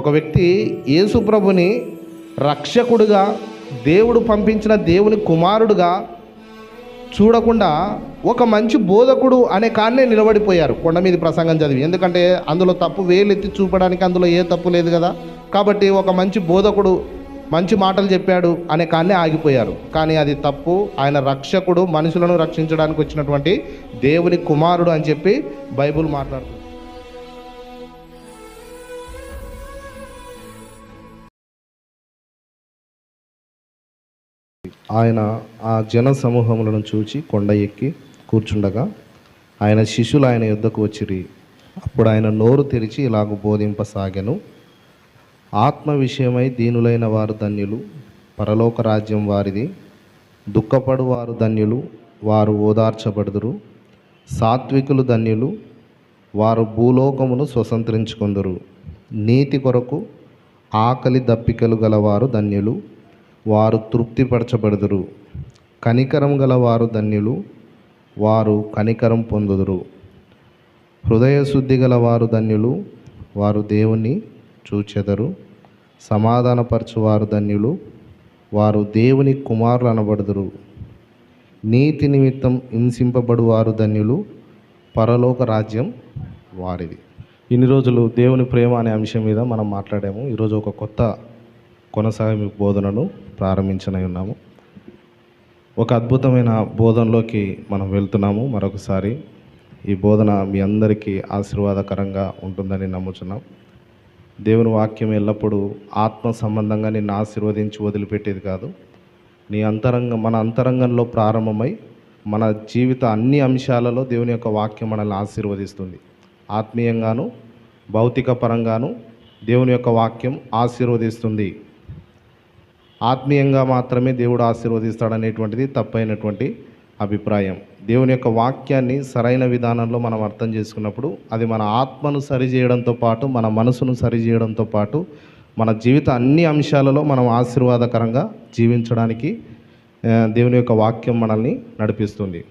ఒక వ్యక్తి యేసు ప్రభుని రక్షకుడుగా, దేవుడు పంపించిన దేవుని కుమారుడుగా చూడకుండా ఒక మంచి బోధకుడు అనే కాన్నే నిలబడిపోయారు కొండ మీద ప్రసంగం చదివి. ఎందుకంటే అందులో తప్పు వేలెత్తి చూపడానికి అందులో ఏ తప్పు లేదు కదా. కాబట్టి ఒక మంచి బోధకుడు మంచి మాటలు చెప్పాడు అనే కాన్నే ఆగిపోయారు. కానీ అది తప్పు. ఆయన రక్షకుడు, మనుషులను రక్షించడానికి వచ్చినటువంటి దేవుని కుమారుడు అని చెప్పి బైబుల్ మాట్లాడుతుంది. ఆయన ఆ జన సమూహములను చూచి కొండ ఎక్కి కూర్చుండగా ఆయన శిష్యులు ఆయన యుద్ధకు వచ్చిరి. అప్పుడు ఆయన నోరు తెరిచి ఇలాగ బోధింపసాగెను. ఆత్మ విషయమై దీనులైన వారు ధన్యులు, పరలోక రాజ్యం వారిది. దుఃఖపడు వారు ధన్యులు, వారు ఓదార్చబడుదురు. సాత్వికులు ధన్యులు, వారు భూలోకమును స్వతంత్రించుకొందురు. నీతి కొరకు ఆకలి దప్పికలు గలవారు ధన్యులు, వారు తృప్తిపరచబడుదురు. కనికరం గలవారు ధన్యులు, వారు కనికరం పొందుదురు. హృదయ శుద్ధి గలవారు ధన్యులు, వారు దేవుని చూచెదరు. సమాధానపరచువారు ధన్యులు, వారు దేవుని కుమారులు అనబడుదురు. నీతి నిమిత్తం హింసింపబడువారు ధన్యులు, పరలోక రాజ్యం వారిది. ఇన్ని రోజులు దేవుని ప్రేమ అనే అంశం మీద మనం మాట్లాడాము. ఈరోజు ఒక కొత్త కొనసాగింపు బోధనను ప్రారంభించనై ఉన్నాము. ఒక అద్భుతమైన బోధనలోకి మనం వెళ్తున్నాము. మరొకసారి ఈ బోధన మీ అందరికీ ఆశీర్వాదకరంగా ఉంటుందని నమ్ముచున్నాం. దేవుని వాక్యం ఎల్లప్పుడూ ఆత్మ సంబంధంగా నిన్ను ఆశీర్వదించి వదిలిపెట్టేది కాదు. మన అంతరంగంలో ప్రారంభమై మన జీవిత అన్ని అంశాలలో దేవుని యొక్క వాక్యం మనల్ని ఆశీర్వదిస్తుంది. ఆత్మీయంగాను భౌతిక పరంగాను దేవుని యొక్క వాక్యం ఆశీర్వదిస్తుంది. ఆత్మీయంగా మాత్రమే దేవుడు ఆశీర్వదిస్తాడనేటువంటిది తప్పైనటువంటి అభిప్రాయం. దేవుని యొక్క వాక్యాన్ని సరైన విధానంలో మనం అర్థం చేసుకున్నప్పుడు అది మన ఆత్మను సరిచేయడంతో పాటు, మన మనసును సరిచేయడంతో పాటు, మన జీవిత అన్ని అంశాలలో మనం ఆశీర్వాదకరంగా జీవించడానికి దేవుని యొక్క వాక్యం మనల్ని నడిపిస్తుంది.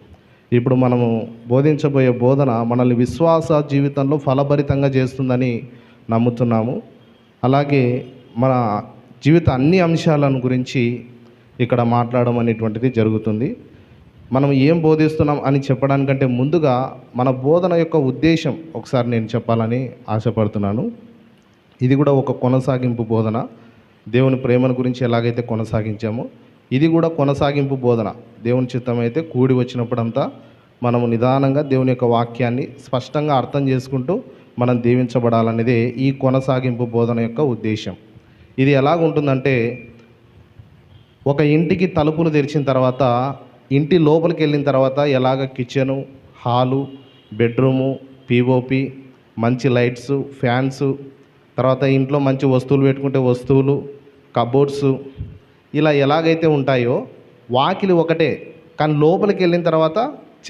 ఇప్పుడు మనము బోధించబోయే బోధన మనల్ని విశ్వాస జీవితంలో ఫలభరితంగా చేస్తుందని నమ్ముతున్నాము. అలాగే మన జీవిత అన్ని అంశాలను గురించి ఇక్కడ మాట్లాడడం అనేటువంటిది జరుగుతుంది. మనం ఏం బోధిస్తున్నాం అని చెప్పడానికంటే ముందుగా మన బోధన యొక్క ఉద్దేశం ఒకసారి నేను చెప్పాలని ఆశపడుతున్నాను. ఇది కూడా ఒక కొనసాగింపు బోధన. దేవుని ప్రేమను గురించి ఎలాగైతే కొనసాగించామో ఇది కూడా కొనసాగింపు బోధన. దేవుని చిత్తం అయితే కూడి వచ్చినప్పుడంతా మనము నిదానంగా దేవుని యొక్క వాక్యాన్ని స్పష్టంగా అర్థం చేసుకుంటూ మనం దీవించబడాలనేదే ఈ కొనసాగింపు బోధన యొక్క ఉద్దేశం. ఇది ఎలాగుంటుందంటే, ఒక ఇంటికి తలుపులు తెరిచిన తర్వాత, ఇంటి లోపలికి వెళ్ళిన తర్వాత ఎలాగ కిచెను, హాలు, బెడ్రూము, పిఓపి, మంచి లైట్స్, ఫ్యాన్స్, తర్వాత ఇంట్లో మంచి వస్తువులు పెట్టుకుంటే వస్తువులు, కబోర్డ్స్, ఇలా ఎలాగైతే ఉంటాయో వాకిలి ఒకటే, కానీ లోపలికి వెళ్ళిన తర్వాత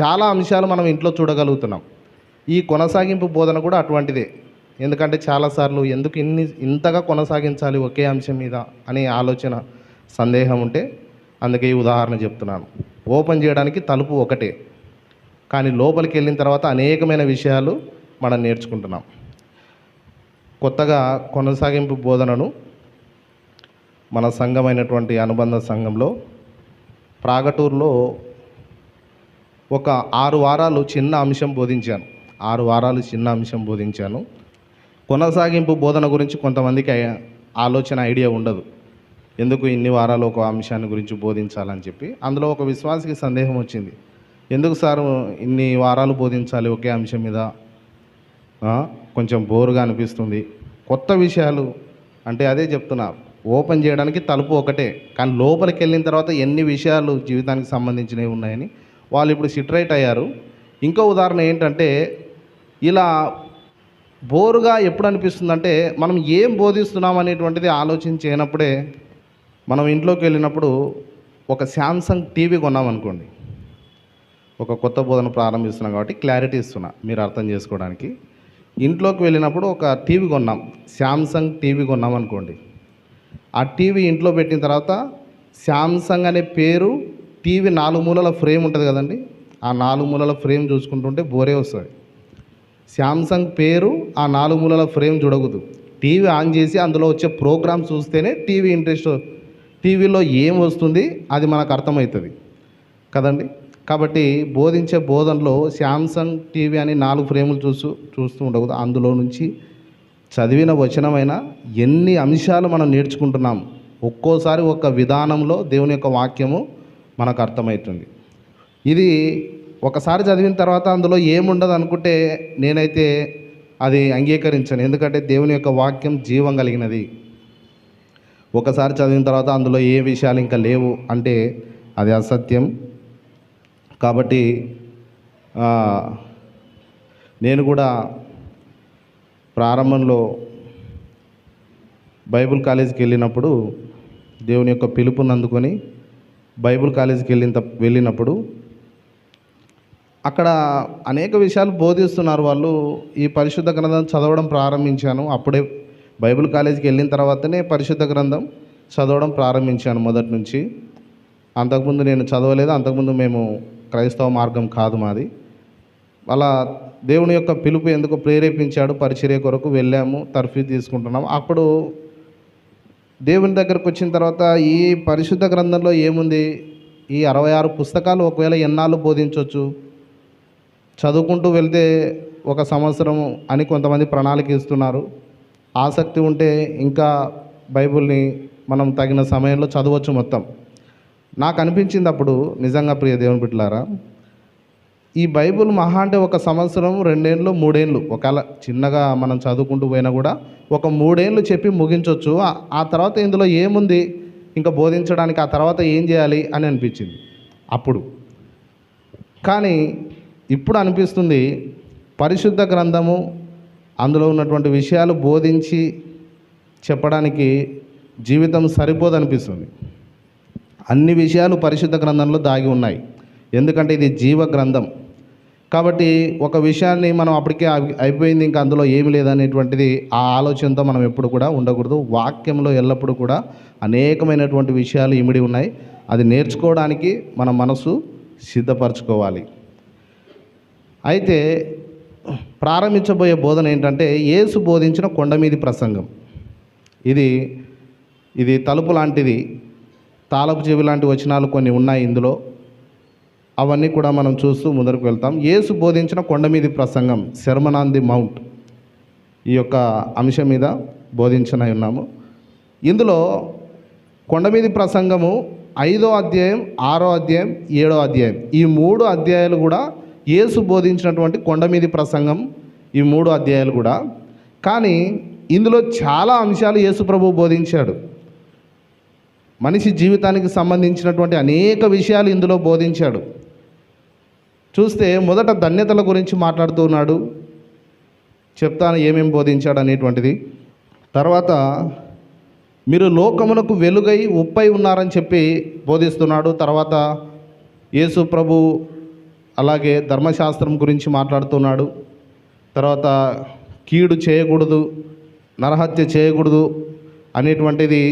చాలా అంశాలు మనం ఇంట్లో చూడగలుగుతున్నాం. ఈ కొనసాగింపు బోధన కూడా అటువంటిదే. ఎందుకంటే చాలాసార్లు ఎందుకు ఇంతగా కొనసాగించాలి ఒకే అంశం మీద అనే ఆలోచన, సందేహం ఉంటే అందుకే ఈ ఉదాహరణ చెప్తున్నాను. ఓపెన్ చేయడానికి తలుపు ఒకటే, కానీ లోపలికి వెళ్ళిన తర్వాత అనేకమైన విషయాలు మనం నేర్చుకుంటున్నాం. కొత్తగా కొనసాగింపు బోధనను మన సంఘమైనటువంటి అనుబంధ సంఘంలో ప్రాగటూరులో ఒక 6 వారాలు చిన్న అంశం బోధించాను. 6 వారాలు చిన్న అంశం బోధించాను. కొనసాగింపు బోధన గురించి కొంతమందికి ఆలోచన, ఐడియా ఉండదు. ఎందుకు ఇన్ని వారాలు ఒక అంశాన్ని గురించి బోధించాలని చెప్పి. అందులో ఒక విశ్వాసికి సందేహం వచ్చింది, ఎందుకు సార్ ఇన్ని వారాలు బోధించాలి ఒకే అంశం మీద, కొంచెం బోరుగా అనిపిస్తుంది. కొత్త విషయాలు అంటే అదే చెప్తున్నా, ఓపెన్ చేయడానికి తలుపు ఒకటే, కానీ లోపలికి వెళ్ళిన తర్వాత ఎన్ని విషయాలు జీవితానికి సంబంధించినవి ఉన్నాయని వాళ్ళు ఇప్పుడు సిట్రైట్ అయ్యారు. ఇంకో ఉదాహరణ ఏంటంటే, ఇలా బోరుగా ఎప్పుడు అనిపిస్తుందంటే మనం ఏం బోధిస్తున్నాం అనేటువంటిది ఆలోచించినప్పుడే, మనం ఇంట్లోకి వెళ్ళినప్పుడు ఒక శాంసంగ్ టీవీ కొన్నామనుకోండి. ఒక కొత్త బోధన ప్రారంభిస్తున్నాం కాబట్టి క్లారిటీ ఇస్తున్నా మీరు అర్థం చేసుకోవడానికి. ఇంట్లోకి వెళ్ళినప్పుడు ఒక టీవీ కొన్నాం, శాంసంగ్ టీవీ కొన్నాం అనుకోండి. ఆ టీవీ ఇంట్లో పెట్టిన తర్వాత శాంసంగ్ అనే పేరు, టీవీ 4 మూలల ఫ్రేమ్ ఉంటుంది కదండి, ఆ 4 మూలల ఫ్రేమ్ చూసుకుంటుంటే బోరే వస్తుంది. శాంసంగ్ పేరు, ఆ 4 మూలల ఫ్రేమ్ చూడకూడదు. టీవీ ఆన్ చేసి అందులో వచ్చే ప్రోగ్రామ్ చూస్తేనే టీవీలో ఏం వస్తుంది అది మనకు అర్థమవుతుంది కదండి. కాబట్టి బోధించే బోధనలో శాంసంగ్ టీవీ అని 4 ఫ్రేములు చూస్తూ ఉండకూడదు. అందులో నుంచి చదివిన వచనమైన ఎన్ని అంశాలు మనం నేర్చుకుంటున్నాం. ఒక్కోసారి ఒక విధానంలో దేవుని యొక్క వాక్యము మనకు అర్థమవుతుంది. ఇది ఒకసారి చదివిన తర్వాత అందులో ఏముండదు అనుకుంటే నేనైతే అది అంగీకరించను. ఎందుకంటే దేవుని యొక్క వాక్యం జీవం కలిగినది. ఒకసారి చదివిన తర్వాత అందులో ఏ విషయాలు ఇంకా లేవు అంటే అది అసత్యం. కాబట్టి నేను కూడా ప్రారంభంలో బైబిల్ కాలేజీకి వెళ్ళినప్పుడు దేవుని యొక్క పిలుపుని అందుకొని బైబిల్ కాలేజీకి వెళ్ళినప్పుడు అక్కడ అనేక విషయాలు బోధిస్తున్నారు వాళ్ళు. ఈ పరిశుద్ధ గ్రంథం చదవడం ప్రారంభించాను. అప్పుడే బైబిల్ కాలేజీకి వెళ్ళిన తర్వాతనే పరిశుద్ధ గ్రంథం చదవడం ప్రారంభించాను మొదటి నుంచి. అంతకుముందు నేను చదవలేదు. అంతకుముందు మేము క్రైస్తవ మార్గం కాదు మాది. అలా దేవుని యొక్క పిలుపు ఎందుకు ప్రేరేపించాడు పరిచర్య కొరకు వెళ్ళాము, తర్ఫీదు తీసుకుంటున్నాము. అప్పుడు దేవుని దగ్గరకు వచ్చిన తర్వాత ఈ పరిశుద్ధ గ్రంథంలో ఏముంది, ఈ 66 పుస్తకాలు ఒకవేళ ఎన్నాళ్ళు బోధించవచ్చు, చదువుకుంటూ వెళ్తే 1 సంవత్సరం అని కొంతమంది ప్రణాళిక ఇస్తున్నారు. ఆసక్తి ఉంటే ఇంకా బైబిల్ని మనం తగిన సమయంలో చదవచ్చు మొత్తం. నాకు అనిపించింది అప్పుడు నిజంగా ప్రియ దేవుని బిడ్డలారా, ఈ బైబిల్ మహా అంటే 1 సంవత్సరం 2 ఏళ్ళు 3 ఏళ్ళు ఒకవేళ చిన్నగా మనం చదువుకుంటూ పోయినా కూడా 3 ఏళ్ళు చెప్పి ముగించవచ్చు. ఆ తర్వాత ఇందులో ఏముంది ఇంకా బోధించడానికి, ఆ తర్వాత ఏం చేయాలి అని అనిపించింది అప్పుడు. కానీ ఇప్పుడు అనిపిస్తుంది పరిశుద్ధ గ్రంథము అందులో ఉన్నటువంటి విషయాలు బోధించి చెప్పడానికి జీవితం సరిపోదనిపిస్తుంది. అన్ని విషయాలు పరిశుద్ధ గ్రంథంలో దాగి ఉన్నాయి. ఎందుకంటే ఇది జీవ గ్రంథం. కాబట్టి ఒక విషయాన్ని మనం అప్పటికే అయిపోయింది ఇంకా అందులో ఏమి లేదనేటువంటిది ఆ ఆలోచనతో మనం ఎప్పుడు కూడా ఉండకూడదు. వాక్యంలో ఎల్లప్పుడూ కూడా అనేకమైనటువంటి విషయాలు ఇమిడి ఉన్నాయి. అది నేర్చుకోవడానికి మన మనసు సిద్ధపరచుకోవాలి. అయితే ప్రారంభించబోయే బోధన ఏంటంటే యేసు బోధించిన కొండమీది ప్రసంగం. ఇది తలుపు లాంటిది, తాళపు చెవి లాంటి వచనాలు కొన్ని ఉన్నాయి ఇందులో. అవన్నీ కూడా మనం చూస్తూ ముందరకు వెళ్తాం. యేసు బోధించిన కొండమీది ప్రసంగం, సెర్మన్ ఆన్ ది మౌంట్, ఈ యొక్క అంశం మీద బోధించనై ఉన్నాము. ఇందులో కొండమీది ప్రసంగము 5వ అధ్యాయం, 6వ అధ్యాయం, 7వ అధ్యాయం, ఈ 3 అధ్యాయాలు కూడా యేసు బోధించినటువంటి కొండమీది ప్రసంగం. ఈ 3 అధ్యాయాలు కూడా. కానీ ఇందులో చాలా అంశాలు యేసు ప్రభువు బోధించాడు. మనిషి జీవితానికి సంబంధించినటువంటి అనేక విషయాలు ఇందులో బోధించాడు. చూస్తే మొదట ధన్యతల గురించి మాట్లాడుతూ ఉన్నాడు. చెప్తాను ఏమేమి బోధించాడు అనేటువంటిది. తర్వాత మీరు లోకమునకు వెలుగై ఉప్పై ఉన్నారని చెప్పి బోధిస్తున్నాడు. తర్వాత యేసు ప్రభు అలాగే ధర్మశాస్త్రం గురించి మాట్లాడుతున్నాడు. తర్వాత కీడు చేయకూడదు, నరహత్య చేయకూడదు అనేటువంటిది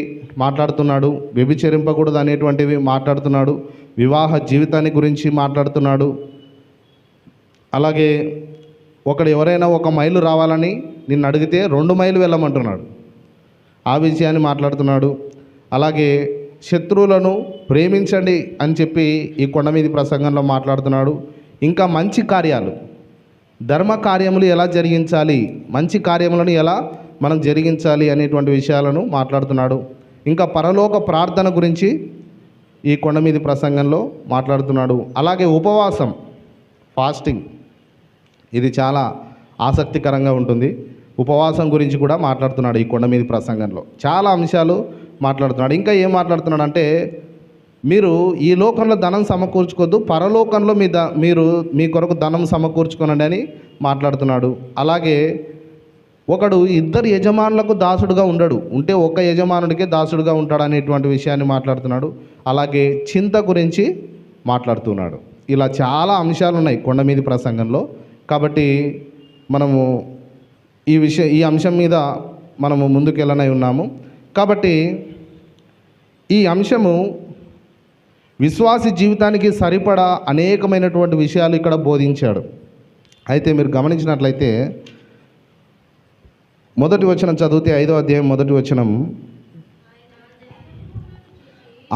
మాట్లాడుతున్నాడు. వ్యభిచరింపకూడదు అనేటువంటివి మాట్లాడుతున్నాడు. వివాహ జీవితాన్ని గురించి మాట్లాడుతున్నాడు. అలాగే ఒకడు ఎవరైనా 1 మైలు రావాలని నిన్ను అడిగితే 2 మైలు వెళ్ళమంటున్నాడు. ఆ విషయాన్ని మాట్లాడుతున్నాడు. అలాగే శత్రువులను ప్రేమించండి అని చెప్పి ఈ కొండమీది ప్రసంగంలో మాట్లాడుతున్నాడు. ఇంకా మంచి కార్యాలు, ధర్మ కార్యములు ఎలా జరిగించాలి, మంచి కార్యములను ఎలా మనం జరిగించాలి అనేటువంటి విషయాలను మాట్లాడుతున్నాడు. ఇంకా పరలోక ప్రార్థన గురించి ఈ కొండమీది ప్రసంగంలో మాట్లాడుతున్నాడు. అలాగే ఉపవాసం, ఫాస్టింగ్, ఇది చాలా ఆసక్తికరంగా ఉంటుంది. ఉపవాసం గురించి కూడా మాట్లాడుతున్నాడు ఈ కొండమీది ప్రసంగంలో. చాలా అంశాలు మాట్లాడుతున్నాడు. ఇంకా ఏం మాట్లాడుతున్నాడు అంటే మీరు ఈ లోకంలో ధనం సమకూర్చుకోవద్దు, పరలోకంలో మీరు మీ కొరకు ధనం సమకూర్చుకోనండి అని మాట్లాడుతున్నాడు. అలాగే ఒకడు 2 యజమానులకు దాసుడుగా ఉండడు, ఉంటే ఒక యజమానుడికే దాసుడుగా ఉంటాడు అనేటువంటి విషయాన్ని మాట్లాడుతున్నాడు. అలాగే చింత గురించి మాట్లాడుతున్నాడు. ఇలా చాలా అంశాలు ఉన్నాయి కొండమీది ప్రసంగంలో. కాబట్టి మనము ఈ అంశం మీద మనము ముందుకెళ్ళనై ఉన్నాము. కాబట్టి ఈ అంశము విశ్వాసి జీవితానికి సరిపడా అనేకమైనటువంటి విషయాలు ఇక్కడ బోధించాడు. అయితే మీరు గమనించినట్లయితే మొదటి వచనం చదివితే 5వ అధ్యాయం మొదటి వచనం,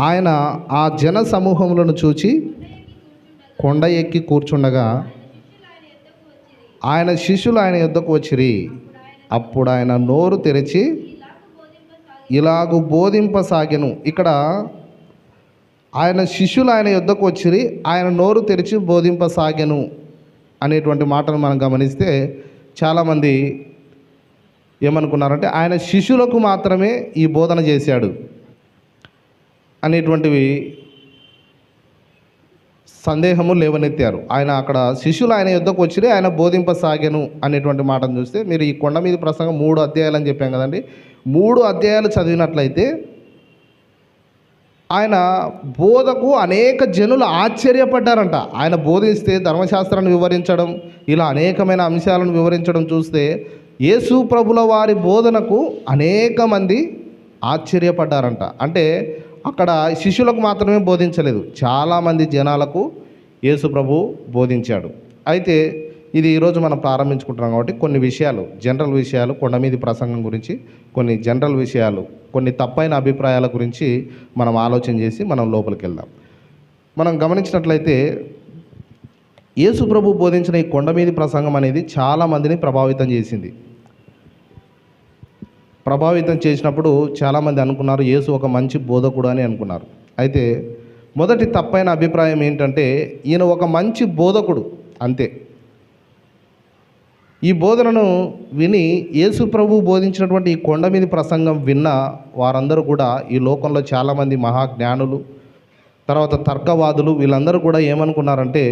ఆయన ఆ జన సమూహములను చూచి కొండ ఎక్కి కూర్చుండగా ఆయన శిష్యులు ఆయన యొద్దకు వచ్చిరి. అప్పుడు ఆయన నోరు తెరిచి ఇలాగు బోధింపసాగెను. ఇక్కడ ఆయన శిష్యులు ఆయన యొద్దకు వచ్చిరి, ఆయన నోరు తెరిచి బోధింపసాగెను అనేటువంటి మాటను మనం గమనిస్తే చాలామంది ఏమనుకున్నారంటే ఆయన శిష్యులకు మాత్రమే ఈ బోధన చేశాడు అనేటువంటివి సందేహము లేవనెత్తారు. ఆయన అక్కడ శిష్యులు ఆయన యుద్ధకు వచ్చి ఆయన బోధింపసాగెను అనేటువంటి మాటను చూస్తే, మీరు ఈ కొండ మీద ప్రసంగం 3 అధ్యాయాలు అని చెప్పాం కదండి, 3 అధ్యాయాలు చదివినట్లయితే ఆయన బోధకు అనేక జనులు ఆశ్చర్యపడ్డారంట. ఆయన బోధిస్తే ధర్మశాస్త్రాన్ని వివరించడం, ఇలా అనేకమైన అంశాలను వివరించడం చూస్తే యేసు ప్రభుల వారి బోధనకు అనేక మంది ఆశ్చర్యపడ్డారంట. అంటే అక్కడ శిష్యులకు మాత్రమే బోధించలేదు, చాలామంది జనాలకు యేసు ప్రభు బోధించాడు. అయితే ఇది ఈరోజు మనం ప్రారంభించుకుంటున్నాం కాబట్టి కొన్ని విషయాలు, జనరల్ విషయాలు, కొండ మీది ప్రసంగం గురించి కొన్ని జనరల్ విషయాలు, కొన్ని తప్పైన అభిప్రాయాల గురించి మనం ఆలోచన చేసి మనం లోపలికి వెళ్దాం. మనం గమనించినట్లయితే యేసు ప్రభు బోధించిన ఈ కొండ మీది ప్రసంగం అనేది చాలామందిని ప్రభావితం చేసింది. ప్రభావితం చేసినప్పుడు చాలామంది అనుకున్నారు యేసు ఒక మంచి బోధకుడు అని అనుకున్నారు. అయితే మొదటి తప్పైన అభిప్రాయం ఏంటంటే ఈయన ఒక మంచి బోధకుడు అంతే. ఈ బోధనను విని యేసు ప్రభు బోధించినటువంటి ఈ కొండ మీది ప్రసంగం విన్న వారందరూ కూడా ఈ లోకంలో చాలామంది మహాజ్ఞానులు, తర్వాత తర్కవాదులు, వీళ్ళందరూ కూడా ఏమనుకున్నారంటే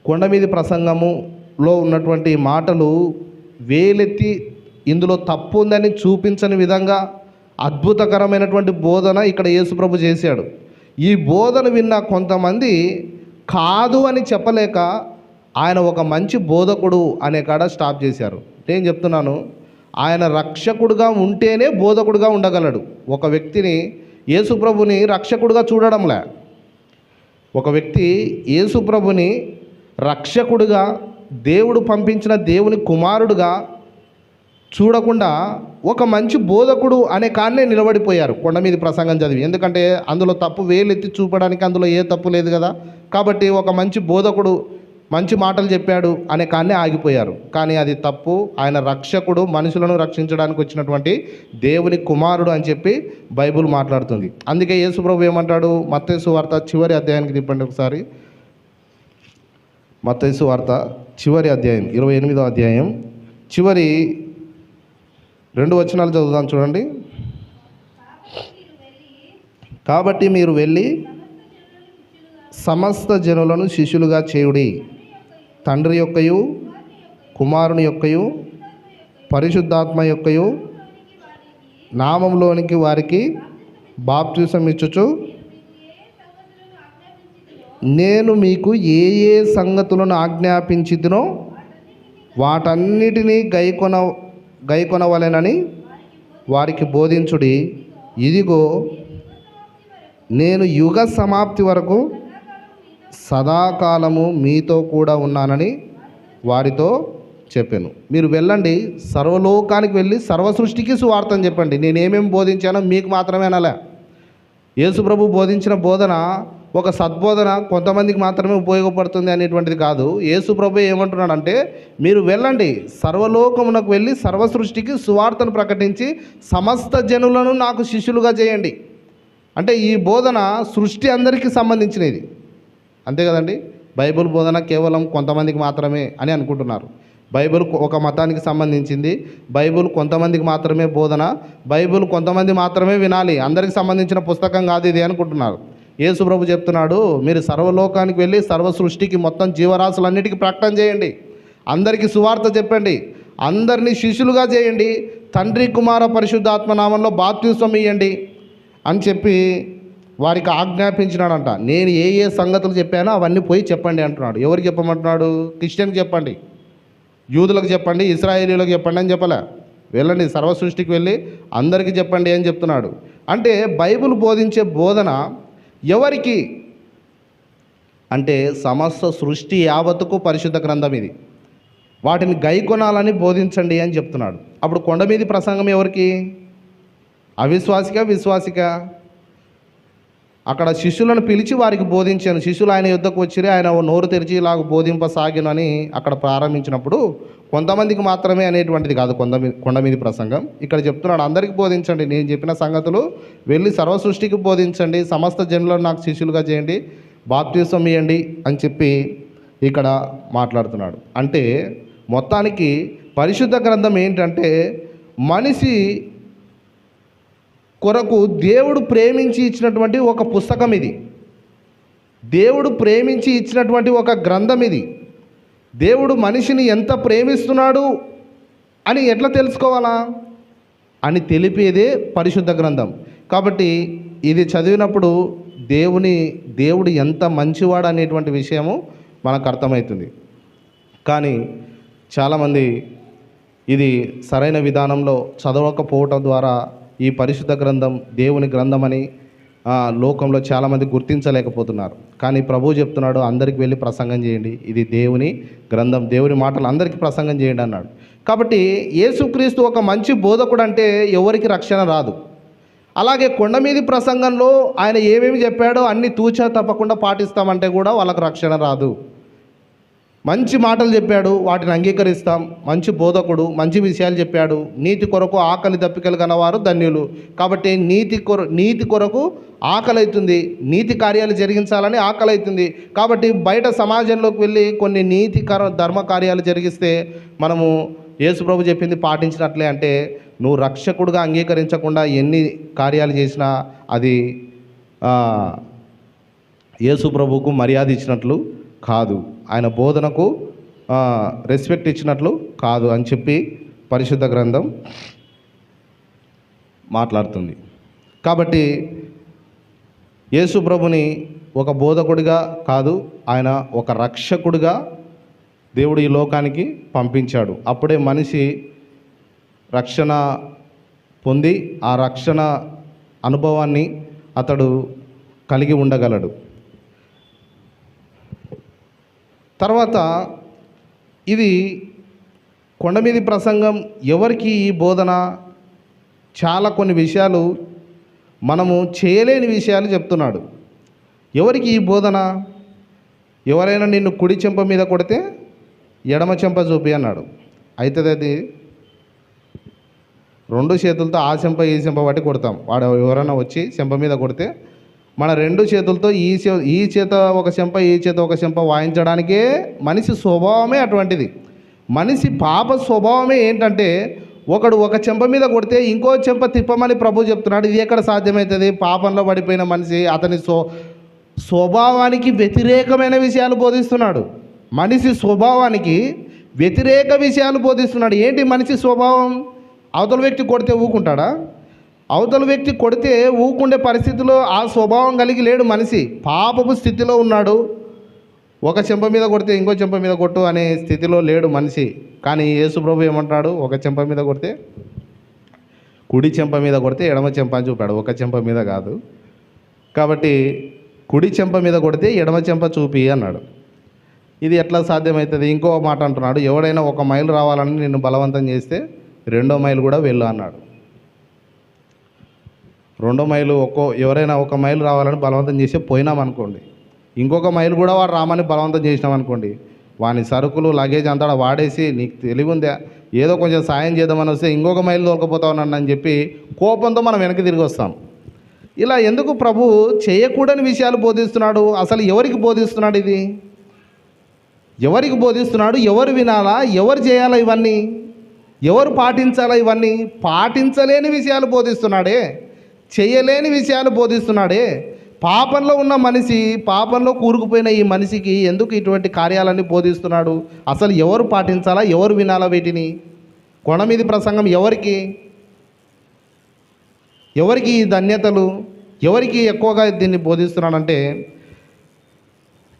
కొండ మీది ప్రసంగములో ఉన్నటువంటి మాటలు వేలెత్తి ఇందులో తప్పు ఉందని చూపించని విధంగా అద్భుతకరమైనటువంటి బోధన ఇక్కడ యేసు ప్రభు చేశాడు. ఈ బోధన విన్న కొంతమంది కాదు అని చెప్పలేక ఆయన ఒక మంచి బోధకుడు అనే కాడ స్టాప్ చేశారు. నేను చెప్తున్నాను, ఆయన రక్షకుడుగా ఉంటేనే బోధకుడుగా ఉండగలడు. ఒక వ్యక్తిని యేసు ప్రభుని రక్షకుడుగా చూడడంలే, ఒక వ్యక్తి యేసు ప్రభుని రక్షకుడుగా, దేవుడు పంపించిన దేవుని కుమారుడుగా చూడకుండా ఒక మంచి బోధకుడు అనే కాన్నే నిలబడిపోయారు కొండ మీద ప్రసంగం చదివి. ఎందుకంటే అందులో తప్పు వేలెత్తి చూపడానికి అందులో ఏ తప్పు లేదు కదా, కాబట్టి ఒక మంచి బోధకుడు మంచి మాటలు చెప్పాడు అనే కాన్నే ఆగిపోయారు. కానీ అది తప్పు. ఆయన రక్షకుడు, మనుషులను రక్షించడానికి వచ్చినటువంటి దేవుని కుమారుడు అని చెప్పి బైబుల్ మాట్లాడుతుంది. అందుకే యేసు ప్రభు ఏమంటాడు, మత్తయి సువార్త చివరి అధ్యాయానికి తిప్పండి ఒకసారి. మత్తయి సువార్త చివరి అధ్యాయం 28వ అధ్యాయం చివరి 2 వచనాలు చదువుదాం చూడండి. కాబట్టి మీరు వెళ్ళి సమస్త జనులను శిష్యులుగా చేయుడి, తండ్రి యొక్కయు కుమారుని యొక్కయు పరిశుద్ధాత్మ యొక్కయు నామంలోనికి వారికి బాప్తిసం ఇచ్చుచు నేను మీకు ఏ ఏ సంగతులను ఆజ్ఞాపించితినో వాటన్నిటినీ గైకొనవలెనని వారికి బోధించుడి. ఇదిగో నేను యుగ సమాప్తి వరకు సదాకాలము మీతో కూడా ఉన్నానని వారితో చెప్పాను. మీరు వెళ్ళండి, సర్వలోకానికి వెళ్ళి సర్వ సృష్టికి సువార్తని చెప్పండి. నేనేమేమి బోధించానో మీకు మాత్రమే అనలే. యేసు ప్రభు బోధించిన బోధన ఒక సద్బోధన కొంతమందికి మాత్రమే ఉపయోగపడుతుంది అనేటువంటిది కాదు. యేసు ప్రభు ఏమంటున్నాడంటే మీరు వెళ్ళండి, సర్వలోకమునకు వెళ్ళి సర్వ సృష్టికి సువార్తను ప్రకటించి సమస్త జనులను నాకు శిష్యులుగా చేయండి. అంటే ఈ బోధన సృష్టి అందరికీ సంబంధించినది, అంతే కదండి. బైబిల్ బోధన కేవలం కొంతమందికి మాత్రమే అని అనుకుంటున్నారు. బైబిల్ ఒక మతానికి సంబంధించింది, బైబిల్ కొంతమందికి మాత్రమే బోధన, బైబిల్ కొంతమంది మాత్రమే వినాలి, అందరికి సంబంధించిన పుస్తకం కాదు ఇది అనుకుంటున్నారు. యేసు ప్రభు చెప్తున్నాడు, మీరు సర్వలోకానికి వెళ్ళి సర్వ సృష్టికి మొత్తం జీవరాశులన్నిటికీ ప్రకటన చేయండి, అందరికీ సువార్త చెప్పండి, అందరినీ శిష్యులుగా చేయండి, తండ్రి కుమార పరిశుద్ధాత్మ నామంలో బాప్తిసం ఇవ్వండి అని చెప్పి వారికి ఆజ్ఞాపించినాడంట. నేను ఏ ఏ సంగతులు చెప్పానో అవన్నీ పోయి చెప్పండి అంటున్నాడు. ఎవరికి చెప్పమంటున్నాడు? క్రిస్టియన్కి చెప్పండి, యూదులకు చెప్పండి, ఇశ్రాయేలీలకు చెప్పండి అని చెప్పలే. వెళ్ళండి సర్వ సృష్టికి వెళ్ళి అందరికీ చెప్పండి అని చెప్తున్నాడు. అంటే బైబిల్ బోధించే బోధన ఎవరికి అంటే సమస్త సృష్టి యావత్తుకు పరిశుద్ధ గ్రంథం ఇది, వాటిని గైకొనాలని బోధించండి అని చెప్తున్నాడు. అప్పుడు కొండ మీది ప్రసంగం ఎవరికి? అవిశ్వాసిక, విశ్వాసిక? అక్కడ శిష్యులను పిలిచి వారికి బోధించాను. శిష్యులు ఆయన యుద్ధకు వచ్చిరి, ఆయన నోరు తెరిచి ఇలాగ బోధింపసాగినని అక్కడ ప్రారంభించినప్పుడు కొంతమందికి మాత్రమే అనేటువంటిది కాదు కొండ మీది ప్రసంగం. ఇక్కడ చెప్తున్నాడు, అందరికీ బోధించండి, నేను చెప్పిన సంగతులు వెళ్ళి సర్వ సృష్టికి బోధించండి, సమస్త జనులను నాకు శిష్యులుగా చేయండి, బాప్తిసం ఇవ్వండి అని చెప్పి ఇక్కడ మాట్లాడుతున్నాడు. అంటే మొత్తానికి పరిశుద్ధ గ్రంథం ఏంటంటే మనిషి కొరకు దేవుడు ప్రేమించి ఇచ్చినటువంటి ఒక పుస్తకం ఇది. దేవుడు ప్రేమించి ఇచ్చినటువంటి ఒక గ్రంథం ఇది. దేవుడు మనిషిని ఎంత ప్రేమిస్తున్నాడు అని ఎట్లా తెలుసుకోవాలా అని తెలిపేదే పరిశుద్ధ గ్రంథం. కాబట్టి ఇది చదివినప్పుడు దేవుడు ఎంత మంచివాడు అనేటువంటి విషయము మనకు అర్థమవుతుంది. కానీ చాలామంది ఇది సరైన విధానంలో చదవకపోవటం ద్వారా ఈ పరిశుద్ధ గ్రంథం దేవుని గ్రంథమని లోకంలో చాలామంది గుర్తించలేకపోతున్నారు. కానీ ప్రభువు చెప్తున్నాడు, అందరికి వెళ్ళి ప్రసంగం చేయండి, ఇది దేవుని గ్రంథం, దేవుని మాటలు అందరికీ ప్రసంగం చేయండి అన్నాడు. కాబట్టి యేసుక్రీస్తు ఒక మంచి బోధకుడు అంటే ఎవరికి రక్షణ రాదు. అలాగే కొండ మీది ప్రసంగంలో ఆయన ఏమేమి చెప్పాడో అన్ని తూచా తప్పకుండా పాటిస్తామంటే కూడా వాళ్ళకు రక్షణ రాదు. మంచి మాటలు చెప్పాడు, వాటిని అంగీకరిస్తాం, మంచి బోధకుడు, మంచి విషయాలు చెప్పాడు, నీతి కొరకు ఆకలి దప్పికలు కలవారు ధన్యులు. కాబట్టి నీతి కొరకు ఆకలి అవుతుంది, నీతి కార్యాలు జరిగించాలని ఆకలి అవుతుంది. కాబట్టి బయట సమాజంలోకి వెళ్ళి కొన్ని ధర్మ కార్యాలు జరిగిస్తే మనము యేసుప్రభు చెప్పింది పాటించినట్లే. అంటే నువ్వు రక్షకుడుగా అంగీకరించకుండా ఎన్ని కార్యాలు చేసినా అది యేసుప్రభుకు మర్యాద ఇచ్చినట్లు కాదు, ఆయన బోధనకు రెస్పెక్ట్ ఇచ్చినట్లు కాదు అని చెప్పి పరిశుద్ధ గ్రంథం మాట్లాడుతుంది. కాబట్టి యేసు ప్రభుని ఒక బోధకుడిగా కాదు, ఆయన ఒక రక్షకుడిగా దేవుడు ఈ లోకానికి పంపించాడు. అప్పుడే మనిషి రక్షణ పొంది ఆ రక్షణ అనుభవాన్ని అతడు కలిగి ఉండగలడు. తర్వాత ఇది కొండ మీది ప్రసంగం ఎవరికి ఈ బోధన? చాలా కొన్ని విషయాలు మనము చేయలేని విషయాలు చెప్తున్నాడు. ఎవరికి ఈ బోధన? ఎవరైనా నిన్ను కుడి చెంప మీద కొడితే ఎడమ చెంప చూపి అన్నాడు. అవుతుంది అది రెండు చేతులతో ఆ చెంప ఈ చెంప బట్టి కొడతాం. వాడు ఎవరైనా వచ్చి చెంప మీద కొడితే మన రెండు చేతులతో ఈ చేత ఒక చెంప ఈ చేత ఒక చెంప వాయించడానికే మనిషి స్వభావమే అటువంటిది. మనిషి పాప స్వభావమే ఏంటంటే ఒకడు ఒక చెంప మీద కొడితే ఇంకో చెంప తిప్పమని ప్రభు చెప్తున్నాడు. ఇది ఎక్కడ సాధ్యమవుతుంది? పాపంలో పడిపోయిన మనిషి అతని స్వభావానికి వ్యతిరేకమైన విషయాలు బోధిస్తున్నాడు. మనిషి స్వభావానికి వ్యతిరేక విషయాలు బోధిస్తున్నాడు. ఏంటి మనిషి స్వభావం? అవతల వ్యక్తి కొడితే ఊకుంటాడా? అవతల వ్యక్తి కొడితే ఊకుండే పరిస్థితిలో ఆ స్వభావం కలిగి లేడు మనిషి. పాపపు స్థితిలో ఉన్నాడు. ఒక చెంప మీద కొడితే ఇంకో చెంప మీద కొట్టు అనే స్థితిలో లేడు మనిషి. కానీ యేసుప్రభు ఏమంటాడు? ఒక చెంప మీద కొడితే కుడి చెంప మీద కొడితే ఎడమ చెంప అని చూపాడు, ఒక చెంప మీద కాదు. కాబట్టి కుడి చెంప మీద కొడితే ఎడమ చెంప చూపి అన్నాడు. ఇది ఎట్లా సాధ్యమవుతుంది? ఇంకో మాట అంటున్నాడు, ఎవడైనా 1 మైలు రావాలని నిన్ను బలవంతం చేస్తే 2వ మైలు కూడా వెళ్ళు అన్నాడు. 2వ మైలు ఎవరైనా 1 మైలు రావాలని బలవంతం చేసి పోయినామనుకోండి, ఇంకొక మైలు కూడా వాడు రామని బలవంతం చేసినామనుకోండి, వాని సరుకులు లగేజ్ అంతా వాడేసి నీకు తెలివి ఉందా, ఏదో కొంచెం సాయం చేద్దామని వస్తే ఇంకొక మైలు దొరకపోతావు అని చెప్పి కోపంతో మనం వెనక్కి తిరిగి వస్తాం. ఇలా ఎందుకు ప్రభు చేయకూడని విషయాలు బోధిస్తున్నాడు? అసలు ఎవరికి బోధిస్తున్నాడు? ఇది ఎవరికి బోధిస్తున్నాడు? ఎవరు వినాలా? ఎవరు చేయాలా? ఇవన్నీ ఎవరు పాటించాలా? ఇవన్నీ పాటించలేని విషయాలు బోధిస్తున్నాడే, చేయలేని విషయాలు బోధిస్తున్నాడే. పాపంలో ఉన్న మనిషి, పాపంలో కూరుకుపోయిన ఈ మనిషికి ఎందుకు ఇటువంటి కార్యాలన్నీ బోధిస్తున్నాడు? అసలు ఎవరు పాటించాలా? ఎవరు వినాలా వీటిని? కొండ మీది ప్రసంగం ఎవరికి? ఎవరికి ఈ ధన్యతలు? ఎవరికి ఎక్కువగా దీన్ని బోధిస్తున్నాడంటే,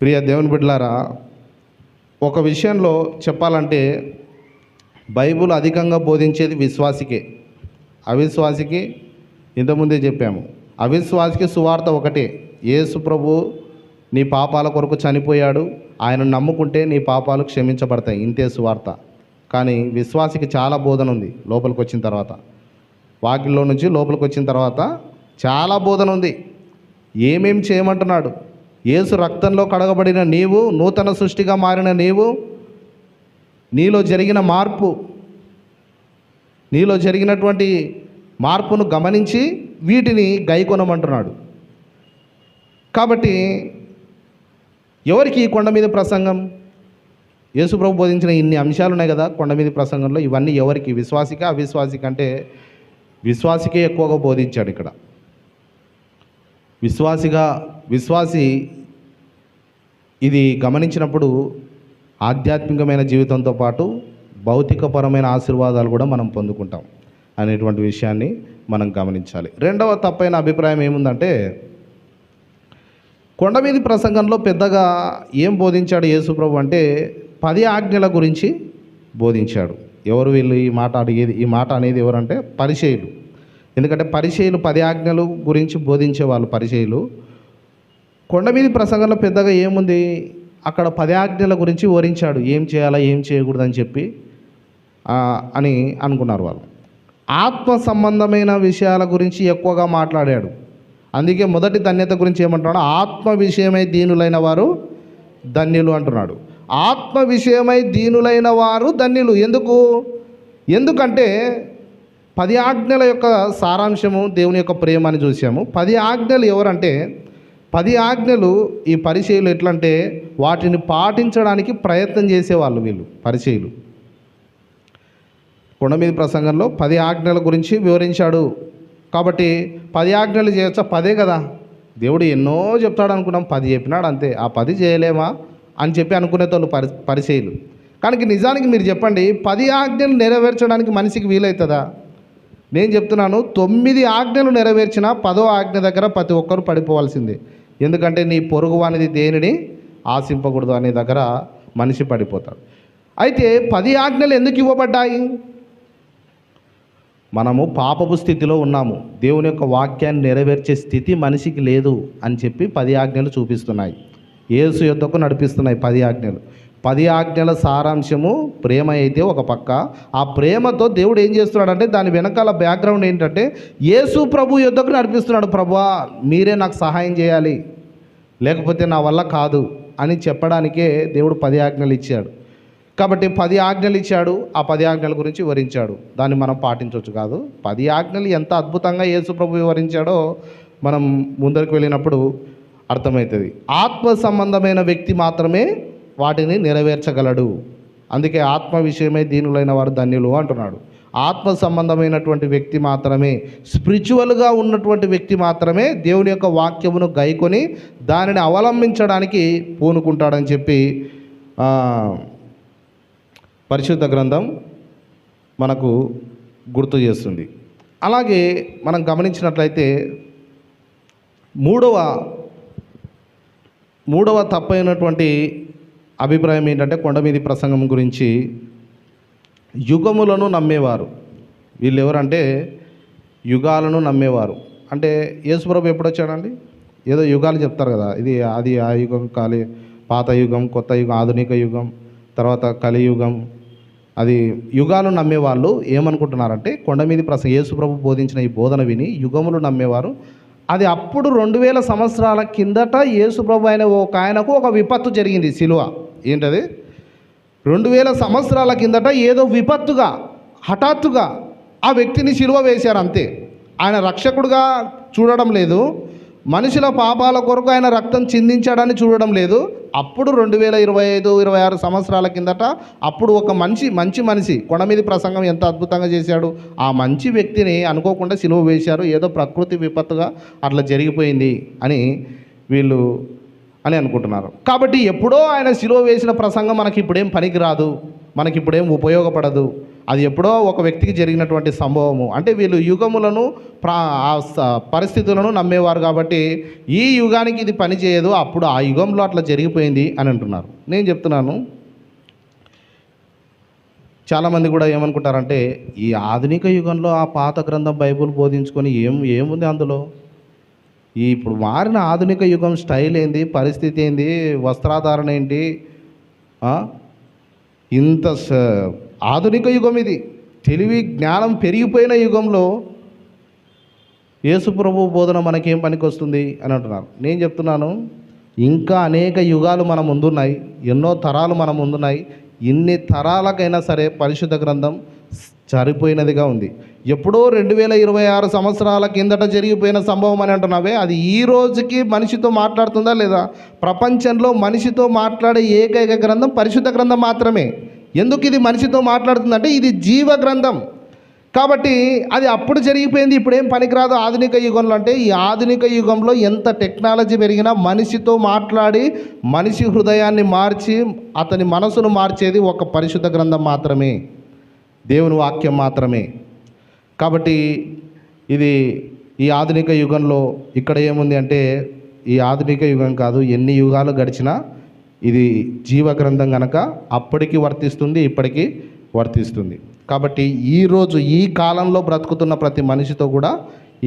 ప్రియ దేవుని బిడ్డలారా, ఒక విషయంలో చెప్పాలంటే బైబుల్ అధికంగా బోధించేది విశ్వాసికే. అవిశ్వాసికి ఇంతకుముందే చెప్పాము, అవిశ్వాసికి సువార్త ఒకటే, యేసు ప్రభు నీ పాపాల కొరకు చనిపోయాడు, ఆయన నమ్ముకుంటే నీ పాపాలు క్షమించబడతాయి, ఇంతే సువార్త. కానీ విశ్వాసికి చాలా బోధన ఉంది లోపలికి వచ్చిన తర్వాత. వాకిల్లో నుంచి లోపలికి వచ్చిన తర్వాత చాలా బోధన ఉంది. ఏమేం చేయమంటున్నాడు? యేసు రక్తంలో కడగబడిన నీవు, నూతన సృష్టిగా మారిన నీవు, నీలో జరిగిన మార్పు, నీలో జరిగినటువంటి మార్పును గమనించి వీటిని గైకొనమంటున్నాడు. కాబట్టి ఎవరికి ఈ కొండ మీద ప్రసంగం? యేసుప్రభు బోధించిన ఇన్ని అంశాలు ఉన్నాయి కదా కొండ మీద ప్రసంగంలో. ఇవన్నీ ఎవరికి? విశ్వాసిక, అవిశ్వాసిక అంటే విశ్వాసికే ఎక్కువగా బోధించాడు ఇక్కడ. విశ్వాసి ఇది గమనించినప్పుడు ఆధ్యాత్మికమైన జీవితంతో పాటు భౌతికపరమైన ఆశీర్వాదాలు కూడా మనం పొందుకుంటాం అనేటువంటి విషయాన్ని మనం గమనించాలి. రెండవ తప్పైన అభిప్రాయం ఏముందంటే, కొండ మీది ప్రసంగంలో పెద్దగా ఏం బోధించాడు యేసుప్రభు అంటే 10 ఆజ్ఞల గురించి బోధించాడు. ఎవరు వీళ్ళు ఈ మాట అనేది ఎవరంటే పరిసయ్యులు. ఎందుకంటే పరిసయ్యులు 10 ఆజ్ఞలు గురించి బోధించేవాళ్ళు పరిసయ్యులు. కొండ మీది ప్రసంగంలో పెద్దగా ఏముంది, అక్కడ 10 ఆజ్ఞల గురించి వివరించాడు. ఏం చేయాలా, ఏం చేయకూడదని చెప్పి అని అనుకున్నారు వాళ్ళు. ఆత్మ సంబంధమైన విషయాల గురించి ఎక్కువగా మాట్లాడాడు. అందుకే మొదటి ధన్యత గురించి ఏమంటున్నాడు? ఆత్మ విషయమై దీనులైన వారు ధన్యులు అంటున్నాడు. ఆత్మ విషయమై దీనులైన వారు ధన్యులు. ఎందుకంటే 10 ఆజ్ఞల యొక్క సారాంశము దేవుని యొక్క ప్రేమ అని చూసాము. 10 ఆజ్ఞలు ఎవరంటే 10 ఆజ్ఞలు ఈ పరిసయ్యులు ఎట్లంటే వాటిని పాటించడానికి ప్రయత్నం చేసేవాళ్ళు వీళ్ళు పరిసయ్యులు. కొండ మీద ప్రసంగంలో 10 ఆజ్ఞల గురించి వివరించాడు. కాబట్టి 10 ఆజ్ఞలు చేయొచ్చా? 10 కదా, దేవుడు ఎన్నో చెప్తాడు అనుకున్నాం, 10 చెప్పినాడు అంతే, ఆ 10 చేయలేమా అని చెప్పి అనుకునేటోళ్ళు పరిసయ్యులు. కానీ నిజానికి మీరు చెప్పండి, 10 ఆజ్ఞలు నెరవేర్చడానికి మనిషికి వీలవుతుందా? నేను చెప్తున్నాను, 9 ఆజ్ఞలు నెరవేర్చిన 10వ ఆజ్ఞ దగ్గర ప్రతి ఒక్కరు పడిపోవాల్సిందే. ఎందుకంటే నీ పొరుగు అనేది దేనిని ఆశింపకూడదు అనే దగ్గర మనిషి పడిపోతాడు. అయితే 10 ఆజ్ఞలు ఎందుకు ఇవ్వబడ్డాయి? మనము పాపపు స్థితిలో ఉన్నాము, దేవుని యొక్క వాక్యాన్ని నెరవేర్చే స్థితి మనిషికి లేదు అని చెప్పి 10 ఆజ్ఞలు చూపిస్తున్నాయి. యేసు యొద్దకు నడిపిస్తున్నాయి 10 ఆజ్ఞలు. 10 ఆజ్ఞల సారాంశము ప్రేమ అయితే ఒక పక్క, ఆ ప్రేమతో దేవుడు ఏం చేస్తున్నాడంటే దాని వెనకాల బ్యాక్గ్రౌండ్ ఏంటంటే యేసు ప్రభు యొద్దకు నడిపిస్తున్నాడు. ప్రభువా మీరే నాకు సహాయం చేయాలి, లేకపోతే నా వల్ల కాదు అని చెప్పడానికే దేవుడు 10 ఆజ్ఞలు ఇచ్చాడు. కాబట్టి 10 ఆజ్ఞలు ఇచ్చాడు. ఆ 10 ఆజ్ఞల గురించి వివరించాడు. దాన్ని మనం పాటించవచ్చు కాదు. 10 ఆజ్ఞలు ఎంత అద్భుతంగా యేసు ప్రభు వివరించాడో మనం ముందరికి వెళ్ళినప్పుడు అర్థమవుతుంది. ఆత్మ సంబంధమైన వ్యక్తి మాత్రమే వాటిని నెరవేర్చగలడు. అందుకే ఆత్మ విషయమై దీనులైన వారు ధన్యులు అంటున్నాడు. ఆత్మ సంబంధమైనటువంటి వ్యక్తి మాత్రమే, స్పిరిచువల్గా ఉన్నటువంటి వ్యక్తి మాత్రమే దేవుని యొక్క వాక్యమును గైకొని దానిని అవలంబించడానికి పూనుకుంటాడని చెప్పి పరిశుద్ధ గ్రంథం మనకు గుర్తు చేస్తుంది. అలాగే మనం గమనించినట్లయితే మూడవ తప్పైనటువంటి అభిప్రాయం ఏంటంటే కొండ మీది ప్రసంగం గురించి యుగములను నమ్మేవారు. వీళ్ళు ఎవరంటే యుగాలను నమ్మేవారు. అంటే యేసుప్రభు ఎప్పుడు వచ్చాడండి? ఏదో యుగాలు చెప్తారు కదా, అది ఆ యుగం, పాత యుగం, కొత్త యుగం, ఆధునిక యుగం, తర్వాత కలియుగం. అది యుగాలు నమ్మేవాళ్ళు ఏమనుకుంటున్నారంటే కొండ మీద యేసుప్రభు బోధించిన ఈ బోధన విని యుగములు నమ్మేవారు. అది అప్పుడు 2000 సంవత్సరాల కిందట యేసుప్రభు ఆయనకు ఒక విపత్తు జరిగింది. సిలువ ఏంటది? 2000 సంవత్సరాల కిందట ఏదో విపత్తుగా హఠాత్తుగా ఆ వ్యక్తిని సిలువ వేశారు అంతే. ఆయన రక్షకుడుగా చూడడం లేదు, మనుషుల పాపాల కొరకు ఆయన రక్తం చిందించాడని చూడడం లేదు. అప్పుడు 2025-26 సంవత్సరాల కిందట అప్పుడు ఒక మంచి మనిషి కొండ మీద ప్రసంగం ఎంత అద్భుతంగా చేశాడు. ఆ మంచి వ్యక్తిని అనుకోకుండా సిలువ వేశారు. ఏదో ప్రకృతి విపత్తుగా అట్లా జరిగిపోయింది అని వీళ్ళు అనుకుంటున్నారు. కాబట్టి ఎప్పుడో ఆయన సిలువ వేసిన ప్రసంగం మనకి ఇప్పుడేం పనికిరాదు, మనకి ఇప్పుడేం ఉపయోగపడదు. అది ఎప్పుడో ఒక వ్యక్తికి జరిగినటువంటి సంభవము. అంటే వీళ్ళు యుగములను పరిస్థితులను నమ్మేవారు కాబట్టి ఈ యుగానికి ఇది పని చేయదు, అప్పుడు ఆ యుగంలో అట్లా జరిగిపోయింది అని అంటున్నారు. నేను చెప్తున్నాను, చాలామంది కూడా ఏమనుకుంటారంటే ఈ ఆధునిక యుగంలో ఆ పాత గ్రంథం బైబుల్ బోధించుకొని ఏముంది అందులో? ఇప్పుడు మారిన ఆధునిక యుగం స్టైల్ ఏంది, పరిస్థితి ఏంది, వస్త్రాధారణ ఏంటి, ఇంత ఆధునిక యుగం ఇది. తెలివి జ్ఞానం పెరిగిపోయిన యుగంలో యేసు ప్రభు బోధన మనకేం పనికి వస్తుంది అని అంటున్నారు. నేను చెప్తున్నాను, ఇంకా అనేక యుగాలు మన ముందున్నాయి, ఎన్నో తరాలు మన ముందున్నాయి. ఇన్ని తరాలకైనా సరే పరిశుద్ధ గ్రంథం సరిపోయినదిగా ఉంది. ఎప్పుడో 2026 సంవత్సరాల కిందట జరిగిపోయిన సంభవం అని అంటున్నావే, అది ఈ రోజుకి మనిషితో మాట్లాడుతుందా లేదా? ప్రపంచంలో మనిషితో మాట్లాడే ఏకైక గ్రంథం పరిశుద్ధ గ్రంథం మాత్రమే. ఎందుకు ఇది మనిషితో మాట్లాడుతుందంటే ఇది జీవ గ్రంథం. కాబట్టి అది అప్పుడు జరిగిపోయింది, ఇప్పుడేం పనికిరాదు ఆధునిక యుగంలో. అంటే ఈ ఆధునిక యుగంలో ఎంత టెక్నాలజీ పెరిగినా మనిషితో మాట్లాడి మనిషి హృదయాన్ని మార్చి అతని మనసును మార్చేది ఒక పరిశుద్ధ గ్రంథం మాత్రమే, దేవుని వాక్యం మాత్రమే. కాబట్టి ఇది ఈ ఆధునిక యుగంలో ఇక్కడ ఏముంది అంటే, ఈ ఆధునిక యుగం కాదు, ఎన్ని యుగాలు గడిచినా ఇది జీవ గ్రంథం కనుక అప్పటికి వర్తిస్తుంది, ఇప్పటికీ వర్తిస్తుంది. కాబట్టి ఈరోజు ఈ కాలంలో బ్రతుకుతున్న ప్రతి మనిషితో కూడా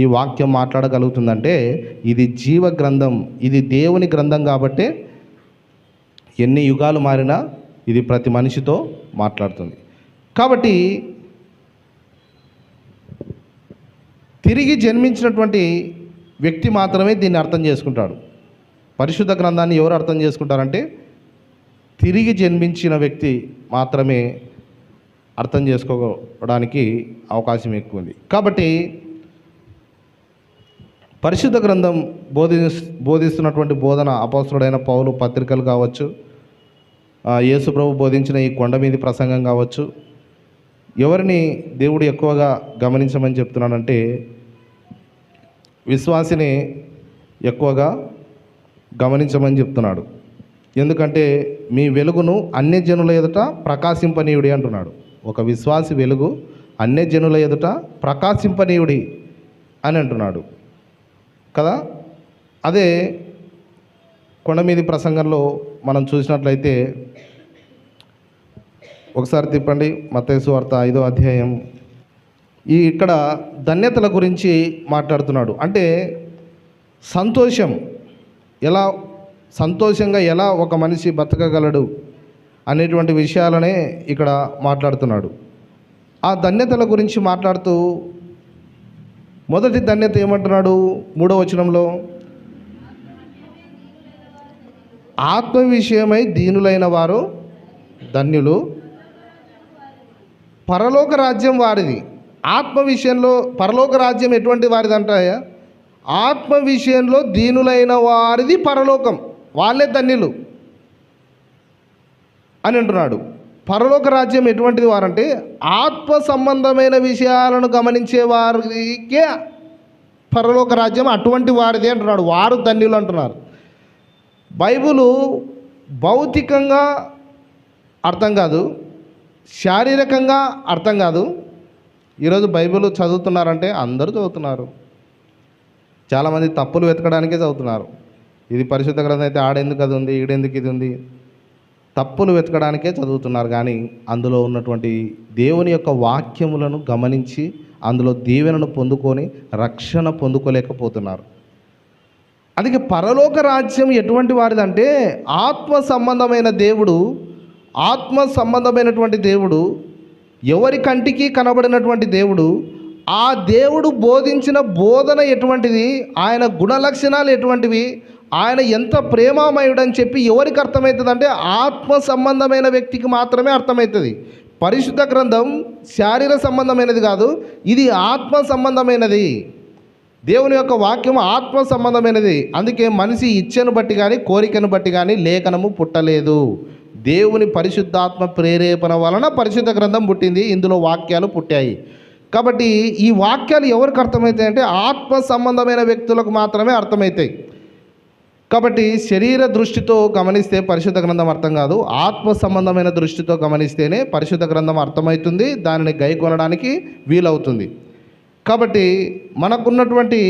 ఈ వాక్యం మాట్లాడగలుగుతుందంటే ఇది జీవ గ్రంథం, ఇది దేవుని గ్రంథం. కాబట్టి ఎన్ని యుగాలు మారినా ఇది ప్రతి మనిషితో మాట్లాడుతుంది. కాబట్టి తిరిగి జన్మించినటువంటి వ్యక్తి మాత్రమే దీన్ని అర్థం చేసుకుంటాడు. పరిశుద్ధ గ్రంథాన్ని ఎవరు అర్థం చేసుకుంటారంటే తిరిగి జన్మించిన వ్యక్తి మాత్రమే అర్థం చేసుకోవడానికి అవకాశం ఎక్కువ ఉంది. కాబట్టి పరిశుద్ధ గ్రంథం బోధిస్తున్నటువంటి బోధన అపోస్తలుడైన పౌలు పత్రికలు కావచ్చు, యేసు ప్రభు బోధించిన ఈ కొండ మీది ప్రసంగం కావచ్చు, ఎవరిని దేవుడు ఎక్కువగా గమనించమని చెప్తున్నానంటే విశ్వాసిని ఎక్కువగా గమనించమని చెప్తున్నాడు. ఎందుకంటే మీ వెలుగును అన్యజనుల ఎదుట ప్రకాశింపనీయుడి అంటున్నాడు. ఒక విశ్వాసి వెలుగు అన్యజనుల ఎదుట ప్రకాశింపనీయుడి అని అంటున్నాడు కదా. అదే కొండ మీది ప్రసంగంలో మనం చూసినట్లయితే ఒకసారి తిప్పండి, మత్తయి సువార్త 5వ అధ్యాయం. ఇక్కడ ధన్యతల గురించి మాట్లాడుతున్నాడు. అంటే సంతోషంగా ఎలా ఒక మనిషి బతకగలడు అనేటువంటి విషయాలనే ఇక్కడ మాట్లాడుతున్నాడు. ఆ ధన్యతల గురించి మాట్లాడుతూ మొదటి ధన్యత ఏమంటున్నాడు 3వ వచనంలో, ఆత్మ విషయమై దీనులైన వారు ధన్యులు, పరలోక రాజ్యం వారిది. ఆత్మ విషయంలో పరలోక రాజ్యం ఎటువంటి వారిది అంటాయా? ఆత్మ విషయంలో దీనులైన వారిది పరలోకం, వాళ్ళే ధన్యులు అని అంటున్నాడు. పరలోక రాజ్యం ఎటువంటిది వారంటే ఆత్మ సంబంధమైన విషయాలను గమనించే వారికే పరలోక రాజ్యం అటువంటి వారిది అంటున్నాడు. వారు ధన్యులు అంటున్నారు. బైబిలు భౌతికంగా అర్థం కాదు, శారీరకంగా అర్థం కాదు. ఈరోజు బైబిల్ చదువుతున్నారంటే అందరూ చదువుతున్నారు, చాలామంది తప్పులు వెతకడానికే చదువుతున్నారు. ఇది పరిశుద్ధ గ్రంథం అయితే ఆడెందుకు అది ఉంది, ఈడెందుకు ఇది ఉంది, తప్పులు వెతకడానికే చదువుతున్నారు. కానీ అందులో ఉన్నటువంటి దేవుని యొక్క వాక్యములను గమనించి అందులో దీవెనను పొందుకొని రక్షణ పొందుకోలేకపోతున్నారు. అందుకే పరలోక రాజ్యం ఎటువంటి వారిదంటే ఆత్మ సంబంధమైనటువంటి దేవుడు, ఎవరి కంటికి కనబడినటువంటి దేవుడు, ఆ దేవుడు బోధించిన బోధన ఎటువంటిది, ఆయన గుణలక్షణాలు ఎటువంటివి, ఆయన ఎంత ప్రేమామయుడని చెప్పి ఎవరికి అర్థమవుతుంది అంటే ఆత్మ సంబంధమైన వ్యక్తికి మాత్రమే అర్థమవుతుంది. పరిశుద్ధ గ్రంథం శారీర సంబంధమైనది కాదు, ఇది ఆత్మ సంబంధమైనది. దేవుని యొక్క వాక్యం ఆత్మ సంబంధమైనది. అందుకే మనిషి ఇచ్ఛను బట్టి కానీ కోరికను బట్టి కానీ లేఖనము పుట్టలేదు. దేవుని పరిశుద్ధాత్మ ప్రేరేపణ వలన పరిశుద్ధ గ్రంథం పుట్టింది, ఇందులో వాక్యాలు పుట్టాయి. కాబట్టి ఈ వాక్యాలు ఎవరికి అర్థమవుతాయి అంటే ఆత్మ సంబంధమైన వ్యక్తులకు మాత్రమే అర్థమవుతాయి. కాబట్టి శరీర దృష్టితో గమనిస్తే పరిశుద్ధ గ్రంథం అర్థం కాదు, ఆత్మ సంబంధమైన దృష్టితో గమనిస్తేనే పరిశుద్ధ గ్రంథం అర్థమవుతుంది, దానిని గైకొనడానికి వీలవుతుంది. కాబట్టి మనకున్నటువంటి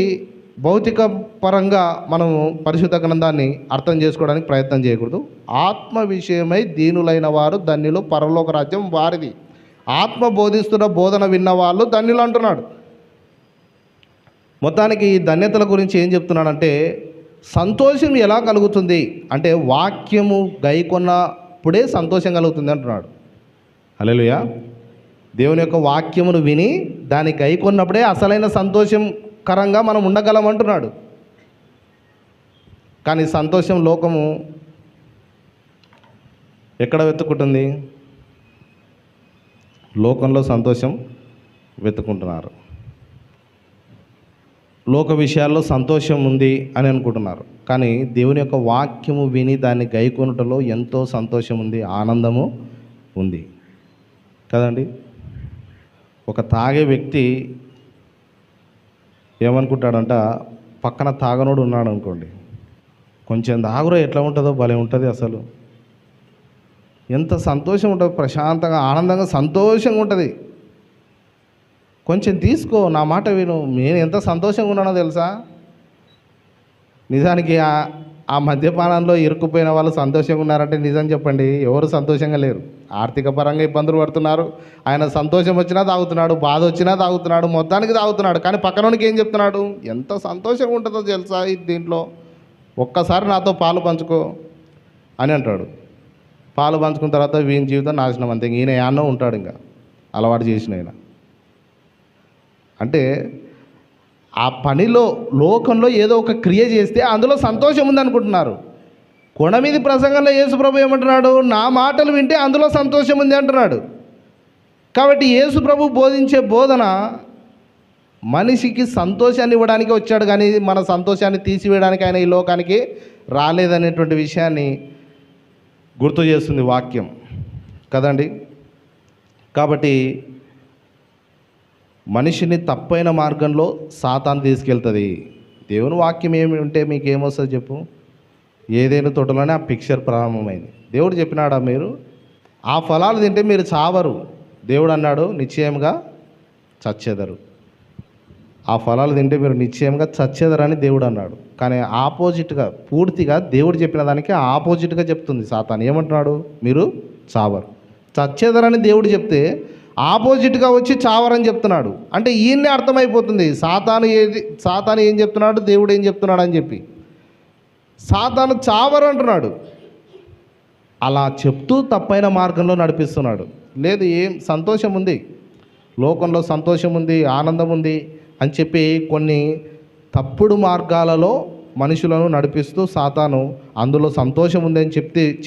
భౌతిక పరంగా మనము పరిశుద్ధ గ్రంథాన్ని అర్థం చేసుకోవడానికి ప్రయత్నం చేయకూడదు. ఆత్మ విషయమై దీనులైన వారు ధన్యులు, పరలోక రాజ్యం వారిది. ఆత్మ బోధిస్తున్న బోధన విన్న వాళ్ళు ధన్యులు అంటున్నాడు. మొత్తానికి ఈ ధన్యతల గురించి ఏం చెప్తున్నాడంటే సంతోషం ఎలా కలుగుతుంది అంటే వాక్యము గైకొన్నప్పుడే సంతోషం కలుగుతుంది అంటున్నాడు. హల్లెలూయా. దేవుని యొక్క వాక్యమును విని దాన్ని గైకొన్నప్పుడే అసలైన సంతోషకరంగా మనం ఉండగలం అంటున్నాడు. కానీ సంతోషం లోకము ఎక్కడ వెతుక్కుంటుంది? లోకంలో సంతోషం వెతుక్కుంటున్నారు. లోక విషయాల్లో సంతోషం ఉంది అని అనుకుంటున్నారు. కానీ దేవుని యొక్క వాక్యము విని దాన్ని గైకొనుటలో ఎంతో సంతోషం ఉంది, ఆనందము ఉంది కదండి. ఒక తాగే వ్యక్తి ఏమనుకుంటాడంట, పక్కన తాగనోడు ఉన్నాడు అనుకోండి, కొంచెం తాగురో ఎట్లా ఉంటుందో భలే ఉంటుంది. అసలు ఎంత సంతోషం ఉంటుంది, ప్రశాంతంగా ఆనందంగా సంతోషంగా ఉంటుంది. కొంచెం తీసుకో, నా మాట విను, నేను ఎంత సంతోషంగా ఉన్నానో తెలుసా. నిజానికి ఆ మద్యపానంలో ఇరుక్కుపోయిన వాళ్ళు సంతోషంగా ఉన్నారంటే నిజం చెప్పండి, ఎవరు సంతోషంగా లేరు. ఆర్థిక పరంగా ఇబ్బందులు పడుతున్నారు. ఆయన సంతోషం వచ్చినా తాగుతున్నాడు, బాధ వచ్చినా తాగుతున్నాడు, మొత్తానికి తాగుతున్నాడు. కానీ పక్కనోనికి ఏం చెప్తున్నాడు? ఎంత సంతోషంగా ఉంటుందో తెలుసా దీంట్లో, ఒక్కసారి నాతో పాలు పంచుకో అని అంటాడు. పాలు పంచుకున్న తర్వాత వీని జీవితం నాశనం అంతే. ఈయన యాన్నో ఉంటాడు, ఇంకా అలవాటు చేసిన ఆయన. అంటే ఆ పనిలో లోకంలో ఏదో ఒక క్రియ చేస్తే అందులో సంతోషం ఉందనుకుంటున్నారు. కొండ మీద ప్రసంగంలో యేసుప్రభు ఏమంటున్నాడు? నా మాటలు వింటే అందులో సంతోషం ఉంది అంటున్నాడు. కాబట్టి యేసుప్రభు బోధించే బోధన మనిషికి సంతోషాన్ని ఇవ్వడానికి వచ్చాడు, కానీ మన సంతోషాన్ని తీసివేయడానికి ఆయన ఈ లోకానికి రాలేదనేటువంటి విషయాన్ని గుర్తు చేస్తుంది వాక్యం కదండి. కాబట్టి మనిషిని తప్పైన మార్గంలో సాతాను తీసుకెళ్తుంది. దేవుని వాక్యం ఏమి ఉంటే మీకు ఏమొస్తుంది చెప్పు? ఏదైనా తోటలోనే ఆ పిక్చర్ ప్రారంభమైంది. దేవుడు చెప్పినాడా, మీరు ఆ ఫలాలు తింటే మీరు చావరు. దేవుడు అన్నాడు, నిశ్చయంగా చచ్చెదరు. ఆ ఫలాలు తింటే మీరు నిశ్చయంగా చచ్చెదరని దేవుడు అన్నాడు. కానీ ఆపోజిట్గా, పూర్తిగా దేవుడు చెప్పిన దానికి ఆపోజిట్గా చెప్తుంది సాతాను. ఏమంటున్నాడు? మీరు చావరు, చచ్చెదరని దేవుడు చెప్తే ఆపోజిట్గా వచ్చి చావరని చెప్తున్నాడు. అంటే ఈయన్నే అర్థమైపోతుంది సాతాను ఏం చెప్తున్నాడు, దేవుడు ఏం చెప్తున్నాడు అని చెప్పి. సాతాను చావరు అంటున్నాడు, అలా చెప్తూ తప్పైన మార్గంలో నడిపిస్తున్నాడు. లేదు, ఏం సంతోషం ఉంది, లోకంలో సంతోషం ఉంది, ఆనందం ఉంది అని చెప్పి కొన్ని తప్పుడు మార్గాలలో మనుషులను నడిపిస్తూ సాతాను అందులో సంతోషం ఉంది అని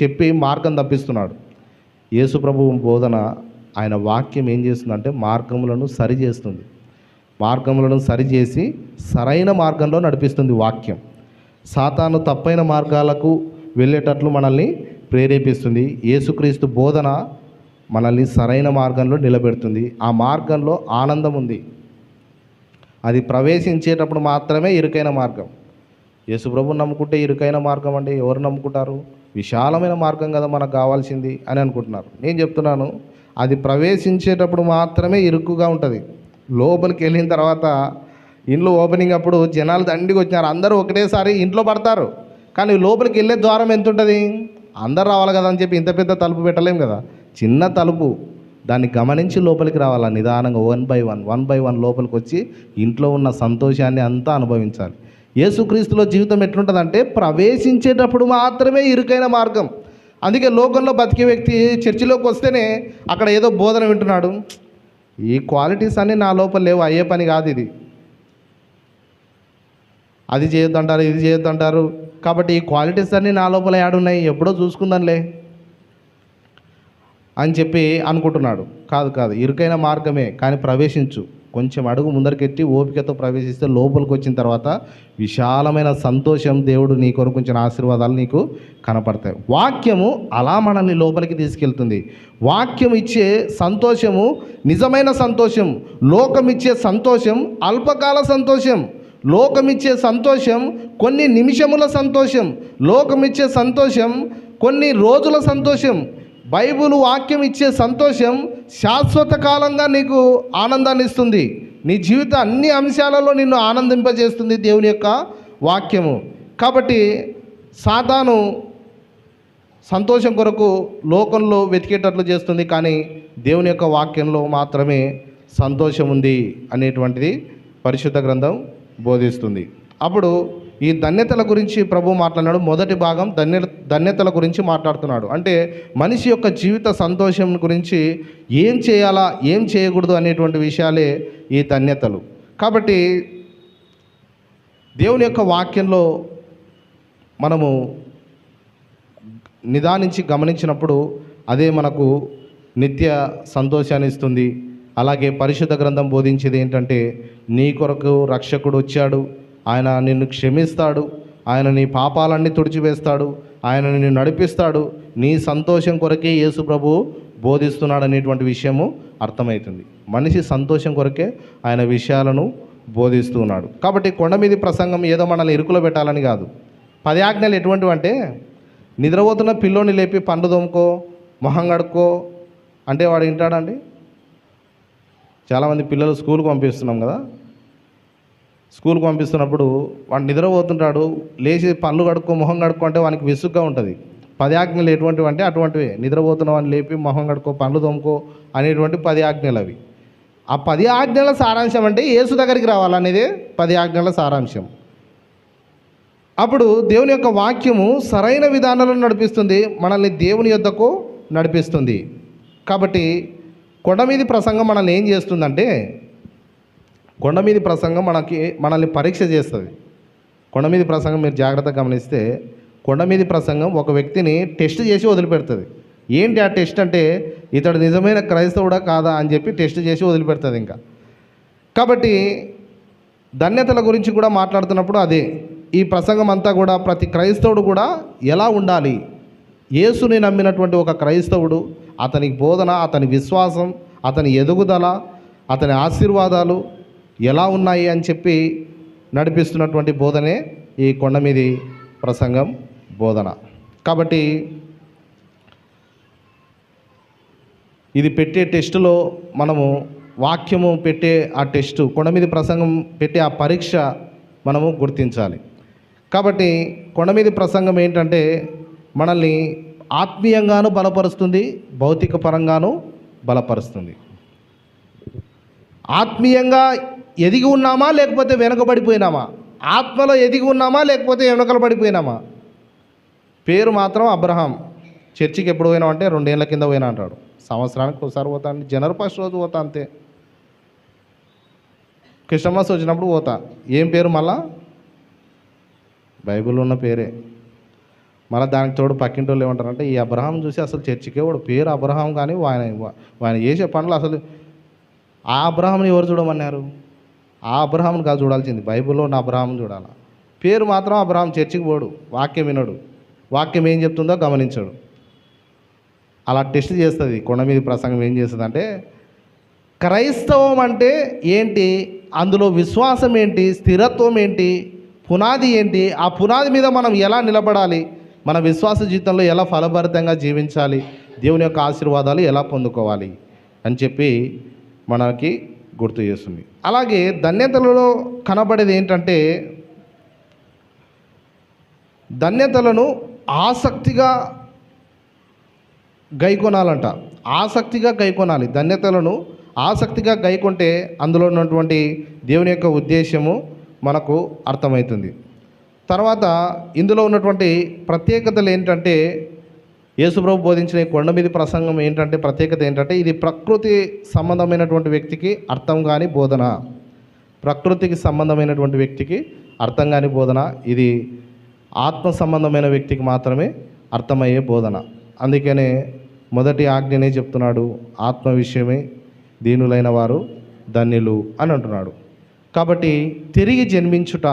చెప్పి మార్గం తప్పిస్తున్నాడు. యేసుప్రభు బోధన, ఆయన వాక్యం ఏం చేస్తుందంటే మార్గములను సరిచేస్తుంది. మార్గములను సరిచేసి సరైన మార్గంలో నడిపిస్తుంది వాక్యం. సాతాను తప్పైన మార్గాలకు వెళ్ళేటట్లు మనల్ని ప్రేరేపిస్తుంది. యేసుక్రీస్తు బోధన మనల్ని సరైన మార్గంలో నిలబెడుతుంది. ఆ మార్గంలో ఆనందం ఉంది. అది ప్రవేశించేటప్పుడు మాత్రమే ఇరుకైన మార్గం. యేసుప్రభుని నమ్ముకుంటే ఇరుకైన మార్గం అండి, ఎవరు నమ్ముకుంటారు? విశాలమైన మార్గం కదా మనకు కావాల్సింది అని అనుకుంటున్నారు. నేను చెప్తున్నాను, అది ప్రవేశించేటప్పుడు మాత్రమే ఇరుకుగా ఉంటుంది. లోపలికి వెళ్ళిన తర్వాత ఇంట్లో ఓపెనింగ్ అప్పుడు జనాలు దండికి వచ్చినారు, అందరూ ఒకటేసారి ఇంట్లో పడతారు. కానీ లోపలికి వెళ్ళే ద్వారం ఎంత ఉంటుంది? అందరు రావాలి కదా అని చెప్పి ఇంత పెద్ద తలుపు పెట్టలేం కదా, చిన్న తలుపు. దాన్ని గమనించి లోపలికి రావాలా, నిదానంగా వన్ బై వన్ లోపలికి వచ్చి ఇంట్లో ఉన్న సంతోషాన్ని అంతా అనుభవించాలి. యేసుక్రీస్తులో జీవితం ఎట్లుంటుందంటే ప్రవేశించేటప్పుడు మాత్రమే ఇరుకైన మార్గం. అందుకే లోకంలో బతికే వ్యక్తి చర్చిలోకి వస్తేనే అక్కడ ఏదో బోధన వింటున్నాడు, ఈ క్వాలిటీస్ అన్నీ నా లోపల లేవు, అయ్యే పని కాదు ఇది, అది చేయొద్దంటారు, ఇది చేయొద్దంటారు, కాబట్టి ఈ క్వాలిటీస్ అన్నీ నా లోపల యాడున్నాయి, ఎప్పుడో చూసుకుందాంలే అని చెప్పి అనుకుంటున్నాడు. కాదు, ఇరుకైన మార్గమే, కానీ ప్రవేశించు. కొంచెం అడుగు ముందరికెట్టి ఓపికతో ప్రవేశిస్తే లోపలికి వచ్చిన తర్వాత విశాలమైన సంతోషం, దేవుడు నీ కొరకు కొంచెం ఆశీర్వాదాలు నీకు కనపడతాయి. వాక్యము అలా మనల్ని లోపలికి తీసుకెళ్తుంది. వాక్యం ఇచ్చే సంతోషము నిజమైన సంతోషం. లోకం ఇచ్చే సంతోషం అల్పకాల సంతోషం. లోకమిచ్చే సంతోషం కొన్ని నిమిషముల సంతోషం. లోకమిచ్చే సంతోషం కొన్ని రోజుల సంతోషం. బైబిల్ వాక్యం ఇచ్చే సంతోషం శాశ్వత కాలంగా నీకు ఆనందాన్ని ఇస్తుంది. నీ జీవిత అన్ని అంశాలలో నిన్ను ఆనందింపజేస్తుంది దేవుని యొక్క వాక్యము. కాబట్టి సాతాను సంతోషం కొరకు లోకంలో వెతికేటట్లు చేస్తుంది, కానీ దేవుని యొక్క వాక్యంలో మాత్రమే సంతోషం ఉంది అనేటువంటిది పరిశుద్ధ గ్రంథం బోధిస్తుంది. అప్పుడు ఈ ధన్యతల గురించి ప్రభు మాట్లాడినాడు. మొదటి భాగం ధన్యతల గురించి మాట్లాడుతున్నాడు. అంటే మనిషి యొక్క జీవిత సంతోషం గురించి ఏం చేయాలా, ఏం చేయకూడదు అనేటువంటి విషయాలే ఈ ధన్యతలు. కాబట్టి దేవుని యొక్క వాక్యంలో మనము నిదానించి గమనించినప్పుడు అదే మనకు నిత్య సంతోషాన్ని ఇస్తుంది. అలాగే పరిశుద్ధ గ్రంథం బోధించేది ఏంటంటే, నీ కొరకు రక్షకుడు వచ్చాడు, ఆయన నిన్ను క్షమిస్తాడు, ఆయన నీ పాపాలన్నీ తుడిచివేస్తాడు, ఆయన నిన్ను నడిపిస్తాడు, నీ సంతోషం కొరకే యేసు ప్రభువు బోధిస్తున్నాడు అనేటువంటి విషయము అర్థమవుతుంది. మనిషి సంతోషం కొరకే ఆయన విషయాలను బోధిస్తూ ఉన్నాడు. కాబట్టి కొండ మీది ప్రసంగం ఏదో మనల్ని ఇరుకులో పెట్టాలని కాదు. 10 ఆజ్ఞలు ఎటువంటివి అంటే, నిద్రపోతున్న పిల్లోని లేపి పండు దొమ్ముకో, మొహం కడుక్కో అంటే వాడు వింటాడండి? చాలామంది పిల్లలు స్కూల్కి పంపిస్తున్నాం కదా, స్కూల్కి పంపిస్తున్నప్పుడు వాడు నిద్రపోతుంటాడు, లేచి పళ్ళు కడుక్కో, మొహం కడుక్కో అంటే వానికి విసుగ్గా ఉంటుంది. 10 ఆజ్ఞలు ఎటువంటివి అంటే అటువంటివే. నిద్రపోతున్న వాడిని లేపి మొహం కడుక్కో, పళ్ళు దొమ్ముకో అనేటువంటి 10 ఆజ్ఞలు అవి. ఆ 10 ఆజ్ఞల సారాంశం అంటే యేసు దగ్గరికి రావాలనేదే 10 ఆజ్ఞల సారాంశం. అప్పుడు దేవుని యొక్క వాక్యము సరైన విధానంలో నడిపిస్తుంది, మనల్ని దేవుని యొద్దకు నడిపిస్తుంది. కాబట్టి కొండ మీది ప్రసంగం మనల్ని ఏం చేస్తుందంటే, కొండ మీది ప్రసంగం మనల్ని పరీక్ష చేస్తుంది. కొండ మీది ప్రసంగం మీరు జాగ్రత్తగా గమనిస్తే, కొండ మీది ప్రసంగం ఒక వ్యక్తిని టెస్ట్ చేసి వదిలిపెడుతుంది. ఏంటి ఆ టెస్ట్ అంటే, ఇతడు నిజమైన క్రైస్తవుడా కాదా అని చెప్పి టెస్ట్ చేసి వదిలిపెడుతుంది ఇంకా. కాబట్టి ధన్యతల గురించి కూడా మాట్లాడుతున్నప్పుడు అదే ఈ ప్రసంగం అంతా కూడా ప్రతి క్రైస్తవుడు కూడా ఎలా ఉండాలి, యేసుని నమ్మినటువంటి ఒక క్రైస్తవుడు అతని బోధన, అతని విశ్వాసం, అతని ఎదుగుదల, అతని ఆశీర్వాదాలు ఎలా ఉన్నాయి అని చెప్పి నడిపిస్తున్నటువంటి బోధనే ఈ కొండ మీది ప్రసంగం బోధన. కాబట్టి ఇది పెట్టే టెస్టులో మనము వాక్యము పెట్టే ఆ టెస్టు, కొండ మీది ప్రసంగం పెట్టే ఆ పరీక్ష మనము గుర్తించాలి. కాబట్టి కొండ మీది ప్రసంగం ఏంటంటే మనల్ని ఆత్మీయంగాను బలపరుస్తుంది, భౌతిక పరంగాను బలపరుస్తుంది. ఆత్మీయంగా ఎదిగి ఉన్నామా లేకపోతే వెనుకబడిపోయినామా, ఆత్మలో ఎదిగి ఉన్నామా లేకపోతే వెనుకలు పడిపోయినామా. పేరు మాత్రం అబ్రహాం. చర్చికి ఎప్పుడు పోయినా అంటే 2 ఏళ్ల కింద పోయినా అంటాడు, సంవత్సరానికి ఒకసారి పోతా, జనవరి 1 రోజు పోతా అంతే, క్రిస్టమస్ వచ్చినప్పుడు పోతా. ఏం పేరు మళ్ళా? బైబిల్లో ఉన్న పేరే. మళ్ళీ దానికి తోడు పక్కింటి వాళ్ళు ఏమంటారంటే, ఈ అబ్రహాం చూసి అసలు చర్చికే వాడు పేరు అబ్రహాం, కానీ ఆయన చేసే పనులు అసలు ఆ అబ్రహాంని ఎవరు చూడమన్నారు? ఆ అబ్రహాంని కాదు చూడాల్సింది, బైబిల్లో ఉన్న అబ్రహాంని చూడాలి. పేరు మాత్రం అబ్రహాం, చర్చికి పోడు, వాక్యం వినడు, వాక్యం ఏం చెప్తుందో గమనించడు. అలా టెస్ట్ చేస్తుంది కొండ మీద ప్రసంగం. ఏం చేస్తుంది అంటే, క్రైస్తవం అంటే ఏంటి, అందులో విశ్వాసం ఏంటి, స్థిరత్వం ఏంటి, పునాది ఏంటి, ఆ పునాది మీద మనం ఎలా నిలబడాలి, మన విశ్వాస జీవితంలో ఎలా ఫలభరితంగా జీవించాలి, దేవుని యొక్క ఆశీర్వాదాలు ఎలా పొందుకోవాలి అని చెప్పి మనకి గుర్తు చేస్తుంది. అలాగే ధన్యతలలో కనబడేది ఏంటంటే, ధన్యతలను ఆసక్తిగా గైకొనాలంట. ఆసక్తిగా గైకొనాలి. ధన్యతలను ఆసక్తిగా గైకొంటే అందులో ఉన్నటువంటి దేవుని యొక్క ఉద్దేశము మనకు అర్థమవుతుంది. తర్వాత ఇందులో ఉన్నటువంటి ప్రత్యేకతలు ఏంటంటే, యేసుప్రభు బోధించిన ఈ కొండ మీద ప్రసంగం ఏంటంటే, ప్రత్యేకత ఏంటంటే, ఇది ప్రకృతి సంబంధమైనటువంటి వ్యక్తికి అర్థం కాని బోధన. ప్రకృతికి సంబంధమైనటువంటి వ్యక్తికి అర్థం కాని బోధన. ఇది ఆత్మ సంబంధమైన వ్యక్తికి మాత్రమే అర్థమయ్యే బోధన. అందుకనే మొదటి ఆజ్ఞనే చెప్తున్నాడు, ఆత్మ విషయమే దీనులైన వారు ధన్యులు అని అంటున్నాడు. కాబట్టి తిరిగి జన్మించుట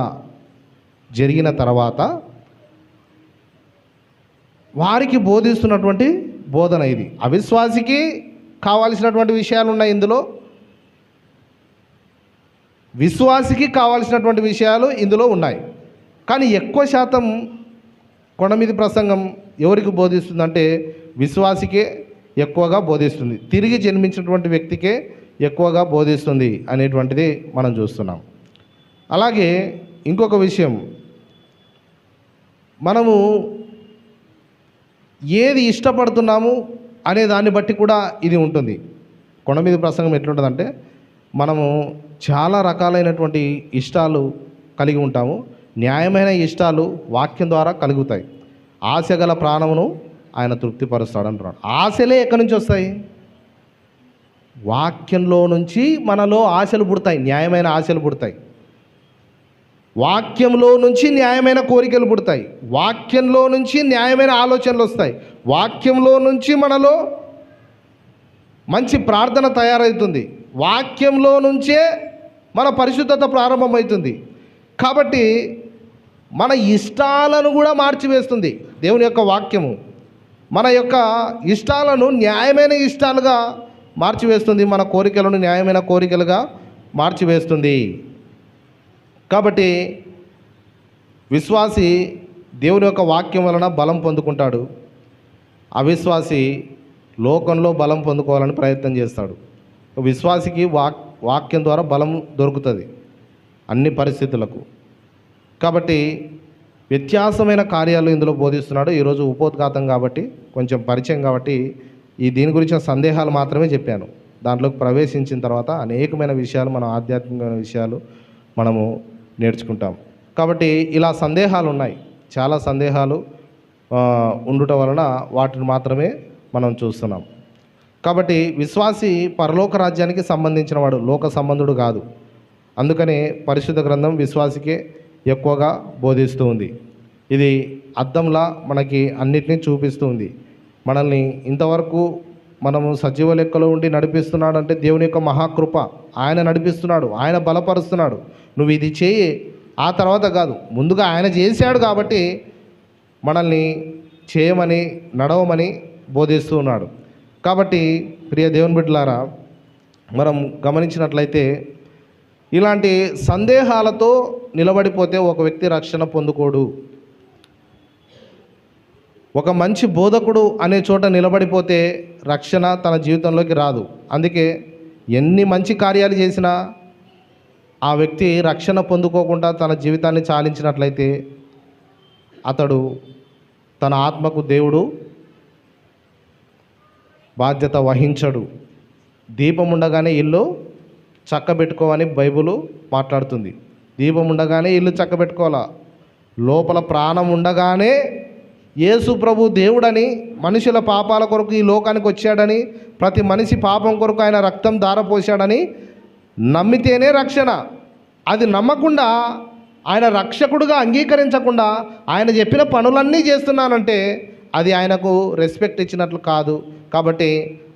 జరిగిన తర్వాత వారికి బోధిస్తున్నటువంటి బోధన ఇది. అవిశ్వాసికి కావాల్సినటువంటి విషయాలు ఉన్నాయి ఇందులో, విశ్వాసికి కావాల్సినటువంటి విషయాలు ఇందులో ఉన్నాయి. కానీ ఎక్కువ శాతం కొండ మీద ప్రసంగం ఎవరికి బోధిస్తుందంటే, విశ్వాసికే ఎక్కువగా బోధిస్తుంది, తిరిగి జన్మించినటువంటి వ్యక్తికే ఎక్కువగా బోధిస్తుంది అనేటువంటిది మనం చూస్తున్నాం. అలాగే ఇంకొక విషయం, మనము ఏది ఇష్టపడుతున్నాము అనే దాన్ని బట్టి కూడా ఇది ఉంటుంది. కొండ మీద ప్రసంగం ఎట్లుంటుందంటే, మనము చాలా రకాలైనటువంటి ఇష్టాలు కలిగి ఉంటాము. న్యాయమైన ఇష్టాలు వాక్యం ద్వారా కలుగుతాయి. ఆశ గల ప్రాణమును ఆయన తృప్తిపరుస్తాడు అంటున్నాడు. ఆశలే ఎక్కడి నుంచి వస్తాయి? వాక్యంలో నుంచి మనలో ఆశలు పుడతాయి, న్యాయమైన ఆశలు పుడతాయి. వాక్యంలో నుంచి న్యాయమైన కోరికలు పుడతాయి. వాక్యంలో నుంచి న్యాయమైన ఆలోచనలు వస్తాయి. వాక్యంలో నుంచి మనలో మంచి ప్రార్థన తయారవుతుంది. వాక్యంలో నుంచే మన పరిశుద్ధత ప్రారంభమవుతుంది. కాబట్టి మన ఇష్టాలను కూడా మార్చివేస్తుంది దేవుని యొక్క వాక్యము. మన యొక్క ఇష్టాలను న్యాయమైన ఇష్టాలుగా మార్చివేస్తుంది. మన కోరికలను న్యాయమైన కోరికలుగా మార్చివేస్తుంది. కాబట్టి విశ్వాసి దేవుని యొక్క వాక్యం వలన బలం పొందుకుంటాడు. అవిశ్వాసి లోకంలో బలం పొందుకోవాలని ప్రయత్నం చేస్తాడు. విశ్వాసికి వాక్యం ద్వారా బలం దొరుకుతుంది అన్ని పరిస్థితులకు. కాబట్టి వ్యత్యాసమైన కార్యాలు ఇందులో బోధిస్తున్నాడు. ఈరోజు ఉపోద్ఘాతం కాబట్టి కొంచెం పరిచయం కాబట్టి దీని గురించిన సందేహాలు మాత్రమే చెప్పాను. దాంట్లోకి ప్రవేశించిన తర్వాత అనేకమైన విషయాలు, మన ఆధ్యాత్మికమైన విషయాలు మనము నేర్చుకుంటాం. కాబట్టి ఇలా సందేహాలు ఉన్నాయి, చాలా సందేహాలు ఉండుట వలన వాటిని మాత్రమే మనం చూస్తున్నాం. కాబట్టి విశ్వాసి పరలోక రాజ్యానికి సంబంధించిన వాడు, లోక సంబంధుడు కాదు. అందుకనే పరిశుద్ధ గ్రంథం విశ్వాసికే ఎక్కువగా బోధిస్తూ ఉంది. ఇది అద్దంలా మనకి అన్నిటినీ చూపిస్తూ ఉంది. మనల్ని ఇంతవరకు మనము సజీవ లెక్కలో ఉండి నడిపిస్తున్నాడు అంటే దేవుని యొక్క మహాకృప. ఆయన నడిపిస్తున్నాడు, ఆయన బలపరుస్తున్నాడు. నువ్వు ఇది చేయి, ఆ తర్వాత కాదు, ముందుగా ఆయన చేశాడు కాబట్టి మనల్ని చేయమని, నడవమని బోధిస్తూ ఉన్నాడు. కాబట్టి ప్రియ దేవుని బిడ్డలారా, మనం గమనించినట్లయితే ఇలాంటి సందేహాలతో నిలబడిపోతే ఒక వ్యక్తి రక్షణ పొందుకోడు. ఒక మంచి బోధకుడు అనే చోట నిలబడిపోతే రక్షణ తన జీవితంలోకి రాదు. అందుకే ఎన్ని మంచి కార్యాలు చేసినా ఆ వ్యక్తి రక్షణ పొందుకోకుండా తన జీవితాన్ని చాలించినట్లయితే అతడు తన ఆత్మకు దేవుడు బాధ్యత వహించడు. దీపం ఉండగానే ఇల్లు చక్కబెట్టుకోవని బైబిలు మాట్లాడుతుంది. దీపం ఉండగానే ఇల్లు చక్కబెట్టుకోవాలా. లోపల ప్రాణం ఉండగానే యేసు ప్రభు దేవుడని, మనుషుల పాపాల కొరకు ఈ లోకానికి వచ్చాడని, ప్రతి మనిషి పాపం కొరకు ఆయన రక్తం ధారపోశాడని నమ్మితేనే రక్షణ. అది నమ్మకుండా, ఆయన రక్షకుడుగా అంగీకరించకుండా ఆయన చెప్పిన పనులన్నీ చేస్తున్నానంటే అది ఆయనకు రెస్పెక్ట్ ఇచ్చినట్లు కాదు. కాబట్టి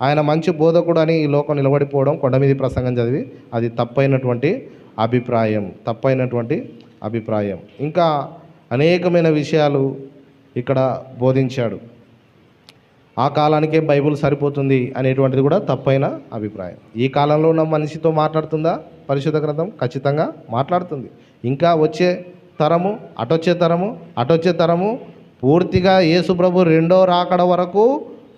ఆయన మంచి బోధకుడు అని ఈ లోకం నిలబడిపోవడం, కొండ మీద ప్రసంగం చదివి, అది తప్పైనటువంటి అభిప్రాయం. ఇంకా అనేకమైన విషయాలు ఇక్కడ బోధించాడు. ఆ కాలానికే బైబిల్ సరిపోతుంది అనేటువంటిది కూడా తప్పైన అభిప్రాయం. ఈ కాలంలో ఉన్న మనిషితో మాట్లాడుతుందా పరిశుద్ధ గ్రంథం? ఖచ్చితంగా మాట్లాడుతుంది. ఇంకా వచ్చే తరము, అటొచ్చే తరము పూర్తిగా యేసు ప్రభు రెండో రాకడ వరకు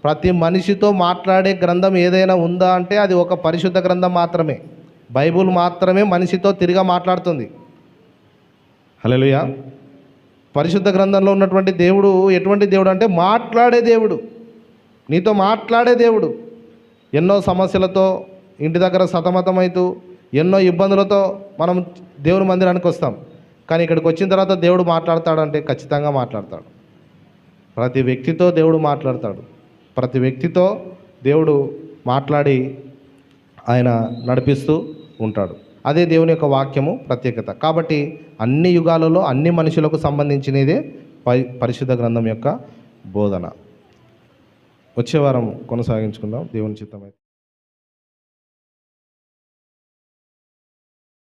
ప్రతి మనిషితో మాట్లాడే గ్రంథం ఏదైనా ఉందా అంటే అది ఒక పరిశుద్ధ గ్రంథం మాత్రమే. బైబిల్ మాత్రమే మనిషితో తిరిగా మాట్లాడుతుంది. హల్లెలూయా. పరిశుద్ధ గ్రంథంలో ఉన్నటువంటి దేవుడు ఎటువంటి దేవుడు అంటే మాట్లాడే దేవుడు, నీతో మాట్లాడే దేవుడు. ఎన్నో సమస్యలతో ఇంటి దగ్గర సతమతమవుతూ ఎన్నో ఇబ్బందులతో మనం దేవుని మందిరానికి వస్తాం. కానీ ఇక్కడికి వచ్చిన తర్వాత దేవుడు మాట్లాడతాడంటే ఖచ్చితంగా మాట్లాడతాడు. ప్రతి వ్యక్తితో దేవుడు మాట్లాడతాడు. ప్రతి వ్యక్తితో దేవుడు మాట్లాడి ఆయన నడిపిస్తూ ఉంటాడు. అదే దేవుని యొక్క వాక్యము ప్రత్యేకత. కాబట్టి అన్ని యుగాలలో అన్ని మనుషులకు సంబంధించినదే పరిశుద్ధ గ్రంథం యొక్క బోధన. వచ్చే వారం కొనసాగించుకుందాం దేవుని చిత్తమైతే.